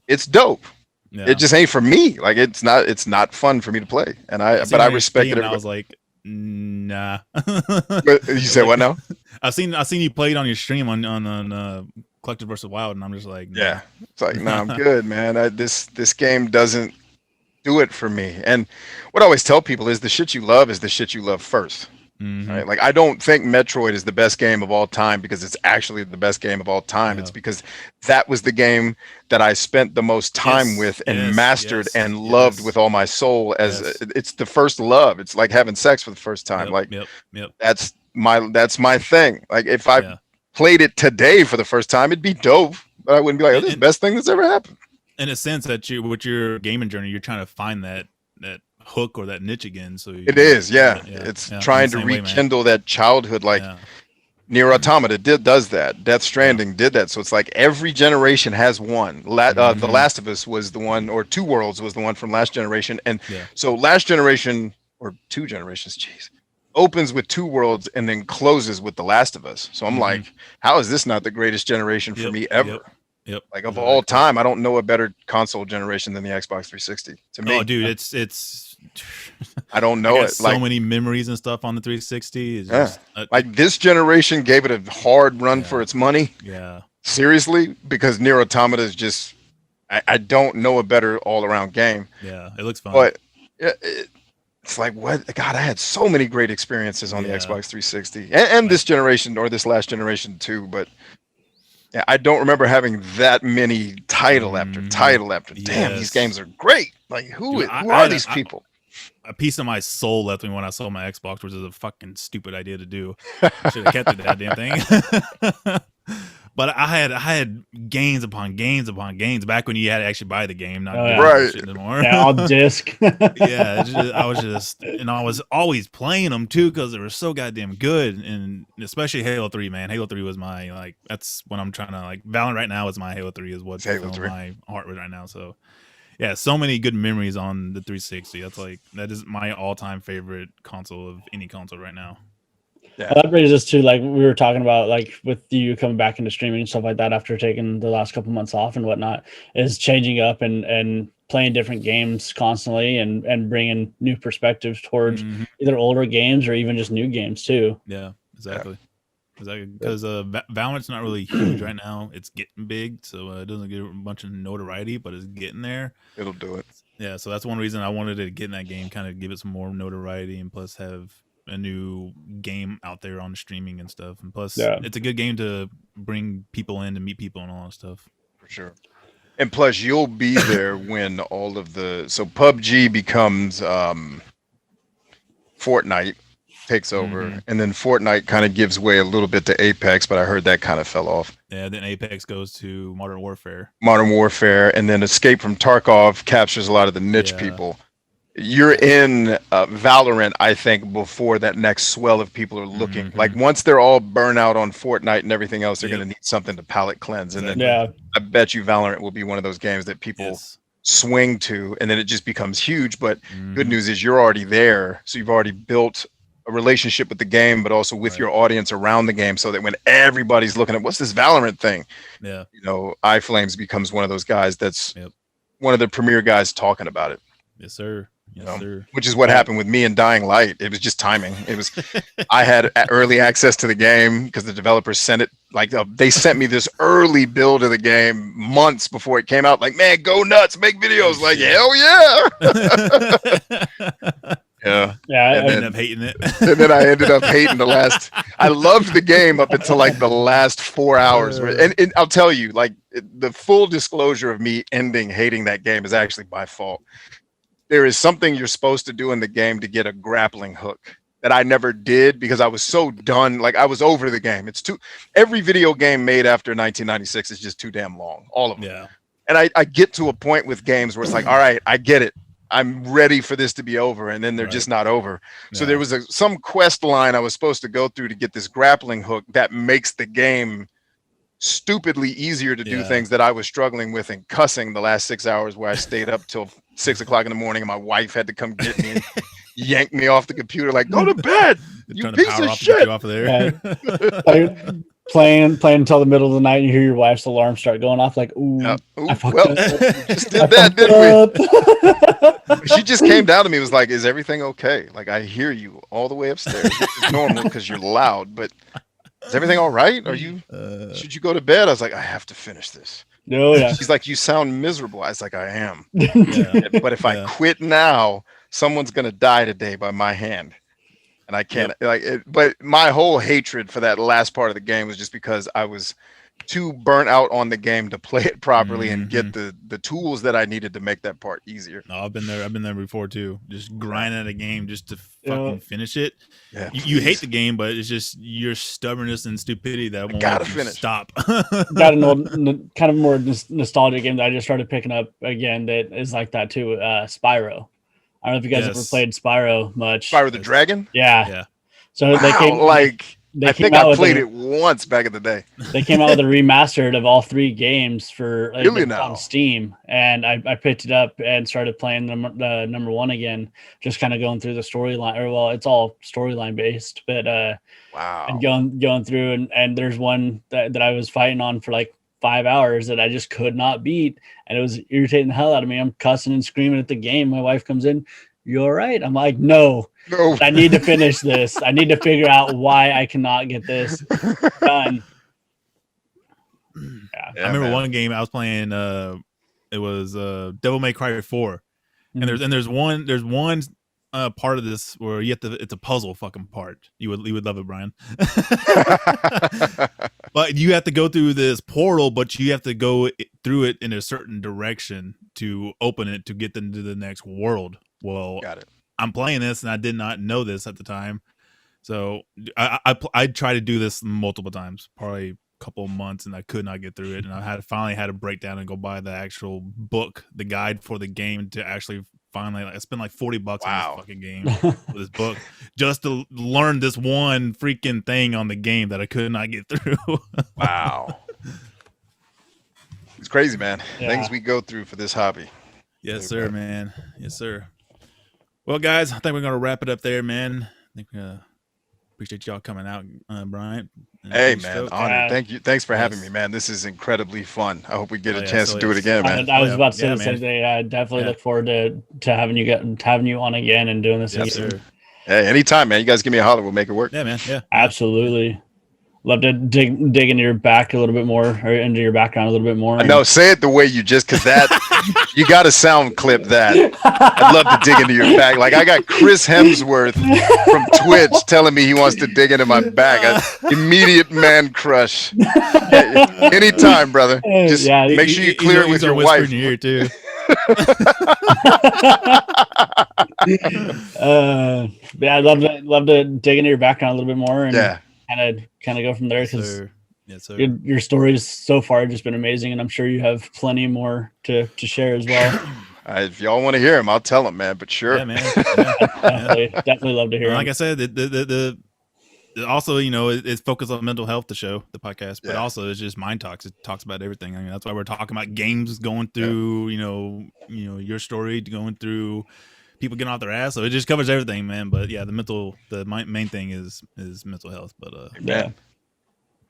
It's dope. Yeah. It just ain't for me. Like, it's not fun for me to play. And I respect it. I was like, nah. You said what now? I've seen you played on your stream on Collective vs. Wild, and I'm just like, nah. Yeah, it's like, no, I'm good, man. This game doesn't do it for me. And what I always tell people is the shit you love is the shit you love first. Right? Like, I don't think Metroid is the best game of all time because it's actually the best game of all time. It's because that was the game that I spent the most time with and mastered and loved with all my soul. It's the first love. It's like having sex for the first time. That's my thing. Like, if I played it today for the first time, it'd be dope, but I wouldn't be like, oh, this is the best thing that's ever happened. In a sense that with your gaming journey, you're trying to find that hook or that niche again. So it's trying to rekindle that childhood. Like Nier Automata does that. Death Stranding did that. So it's like every generation has one. The Last of Us was the one, or Two Worlds was the one from last generation. And so last generation, or two generations, opens with Two Worlds and then closes with The Last of Us. So I'm like, how is this not the greatest generation for me ever? Like, of all time, I don't know a better console generation than the Xbox 360. To me, dude, it's I don't know it. So many memories and stuff on the 360. It's just, like, this generation gave it a hard run for its money. Yeah, seriously, because Nier Automata is just, I don't know a better all around game. Yeah, it looks fun. But it's like, what? God, I had so many great experiences on the Xbox 360 and this generation, or this last generation too. But yeah, I don't remember having that many title after title after. Damn, these games are great. Like, who are these people? A piece of my soul left me when I sold my Xbox, which is a fucking stupid idea to do. I should have kept the goddamn thing. But I had games upon games upon games back when you had to actually buy the game, not shit anymore. Yeah, on disc. I was always playing them too because they were so goddamn good, and especially Halo 3, man. Halo 3 was my, like, that's what I'm trying to, like, Valorant right now is my Halo 3 is what's filling my heart with right now. So yeah, so many good memories on the 360. That is my all-time favorite console of any console right now. Yeah. That brings us to, like, we were talking about, like, with you coming back into streaming and stuff like that after taking the last couple months off and whatnot, is changing up and playing different games constantly and bringing new perspectives towards either older games or even just new games too. Yeah, exactly. Because Valorant's not really huge right now. It's getting big, so it doesn't get a bunch of notoriety, but it's getting there. It'll do it. Yeah, so that's one reason I wanted to get in that game, kind of give it some more notoriety, and plus have a new game out there on streaming and stuff. And plus, it's a good game to bring people in to meet people and all that stuff. For sure. And plus, you'll be there when all of so PUBG becomes Fortnite takes over, and then Fortnite kind of gives way a little bit to Apex, but I heard that kind of fell off. Yeah, then Apex goes to Modern Warfare, and then Escape from Tarkov captures a lot of the niche people. You're in Valorant, I think, before that next swell of people are looking. Like, once they're all burnt out on Fortnite and everything else, they're going to need something to palate cleanse. And then I bet you Valorant will be one of those games that people swing to, and then it just becomes huge. But good news is you're already there, so you've already built a relationship with the game, but also with your audience around the game, so that when everybody's looking at what's this Valorant thing, iFlames becomes one of those guys that's one of the premier guys talking about it. Yes, sir. Yes, sir. Which is what happened with me and Dying Light. It was just timing. It was, I had early access to the game because the developers sent it. Like they sent me this early build of the game months before it came out. Like, man, go nuts, make videos. Like, hell yeah. Yeah. I ended up hating it. And then I ended up hating the last. I loved the game up until like the last 4 hours. And I'll tell you, like the full disclosure of me hating that game is actually my fault. There is something you're supposed to do in the game to get a grappling hook that I never did because I was so done. Like I was over the game. Every video game made after 1996 is just too damn long. All of them. Yeah. And I get to a point with games where it's like, all right, I get it. I'm ready for this to be over. And then they're just not over. So there was some quest line I was supposed to go through to get this grappling hook that makes the game stupidly easier to do things that I was struggling with and cussing the last 6 hours where I stayed up till 6 o'clock in the morning and my wife had to come get me and yank me off the computer like, go to bed, you piece of shit. Off of there. Playing until the middle of the night and you hear your wife's alarm start going off like, ooh, I fucked up. Just did that, didn't we? She just came down to me and was like, is everything okay? Like, I hear you all the way upstairs. This is normal because you're loud, but is everything all right? Are you, should you go to bed? I was like, I have to finish this. No, yeah. She's like, you sound miserable. I was like, I am. But if I quit now, someone's going to die today by my hand. And I can't but my whole hatred for that last part of the game was just because I was too burnt out on the game to play it properly and get the tools that I needed to make that part easier. No, I've been there before too. Just grinding at a game just to fucking finish it. Yeah, you hate the game, but it's just your stubbornness and stupidity that won't gotta finish. Stop. Got an old, kind of more nostalgic game that I just started picking up again that is like that too. Spyro. I don't know if you guys ever played Spyro much. Spyro the Dragon? Yeah. So they came I think I played it once back in the day. They came out with a remastered of all 3 games for on Steam, and I picked it up and started playing the number 1 again, just kind of going through the storyline. Or well, it's all storyline based, but wow. And going through and there's one that I was fighting on for like 5 hours that I just could not beat, and it was irritating the hell out of me. I'm cussing and screaming at the game. My wife comes in, you all right? I'm like, no, I need to finish this. I need to figure out why I cannot get this done. I remember one game I was playing. It was Devil May Cry 4, and there's one part of this where you have to. It's a puzzle fucking part. You would love it, Brian. But you have to go through this portal, but you have to go through it in a certain direction to open it to get into the next world. Well, got it. I'm playing this and I did not know this at the time, so I tried to do this multiple times, probably a couple of months, and I could not get through it. And I finally had to break down and go buy the actual book, the guide for the game, to actually finally. I spent like $40 on this fucking game for this book just to learn this one freaking thing on the game that I could not get through. Wow, it's crazy, man. Things we go through for this hobby. Yes, sir, man. Yes, sir. Well, guys, I think we're gonna wrap it up there, man. I think appreciate y'all coming out, Bryant. Hey, man, honored. Thank you. Thanks for having me, man. This is incredibly fun. I hope we get a chance to do it again, man. I was about to say the same thing. I definitely look forward to having you on again and doing this. Yes, sir. Hey, anytime, man. You guys give me a holler. We'll make it work. Yeah, man. Yeah, absolutely. Love to dig into your back a little bit more, or into your background a little bit more. No, say it the way you just, because that you got to sound clip that. I'd love to dig into your back. Like I got Chris Hemsworth from Twitch telling me he wants to dig into my back. Immediate man crush. Anytime, brother. Just make sure you clear it with your wife. In your ear too. I'd love to dig into your background a little bit more and kind of go from there, because your stories so far have just been amazing, and I'm sure you have plenty more to share as well. If y'all want to hear him, I'll tell him, man. But sure, yeah, man. Definitely love to hear him. Like I said, the also, you know, it's focused on mental health, the show, the podcast, but Yeah. also it's just mind talks. It talks about everything. I mean, that's why we're talking about games going through, you know, your story going through people getting off their ass. So it just covers everything, man. But yeah, the main thing is mental health. But Man,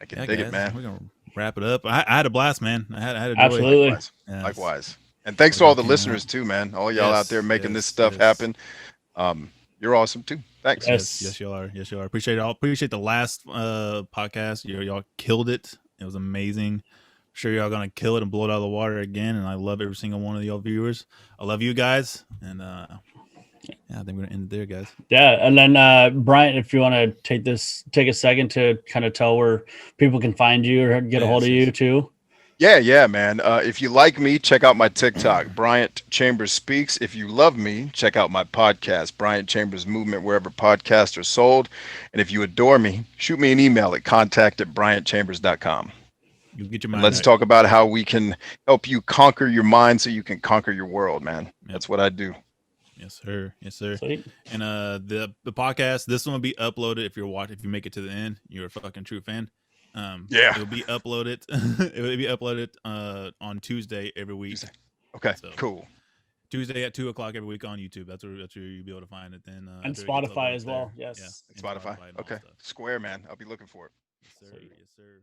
I can dig guys, it, man. we're gonna wrap it up. I had a blast, man. I had a joy. Absolutely. Likewise. Yeah, Likewise. And thanks to all the listeners too, man. All y'all out there making this stuff happen. You're awesome too. Thanks. Yes, y'all are. Yes, y'all are. Appreciate it all. Appreciate the last podcast. Y'all killed it. It was amazing. I'm sure y'all gonna kill it and blow it out of the water again. And I love every single one of y'all viewers. I love you guys. And I think we're gonna end it there, guys. Yeah, and then Bryant, if you want to take a second to kind of tell where people can find you or get a hold of you too. Yeah, man. If you like me, check out my TikTok, Bryant Chambers Speaks. If you love me, check out my podcast, Bryant Chambers Movement, wherever podcasts are sold. And if you adore me, shoot me an email at contact@bryantchambers.com. You get your mind. Let's talk about how we can help you conquer your mind so you can conquer your world, man. Yep. That's what I do. Yes, sir. Yes, sir. Sweet. And the podcast, this one will be uploaded if if you make it to the end, you're a fucking true fan. It'll be uploaded. It will be uploaded on Tuesday every week. Okay, so, cool. Tuesday at 2:00 every week on YouTube. That's where you'll be able to find it. Then and Spotify as well. Yes. Yeah, Spotify. Okay. Square, man. I'll be looking for it. Yes, sir. Yes, sir.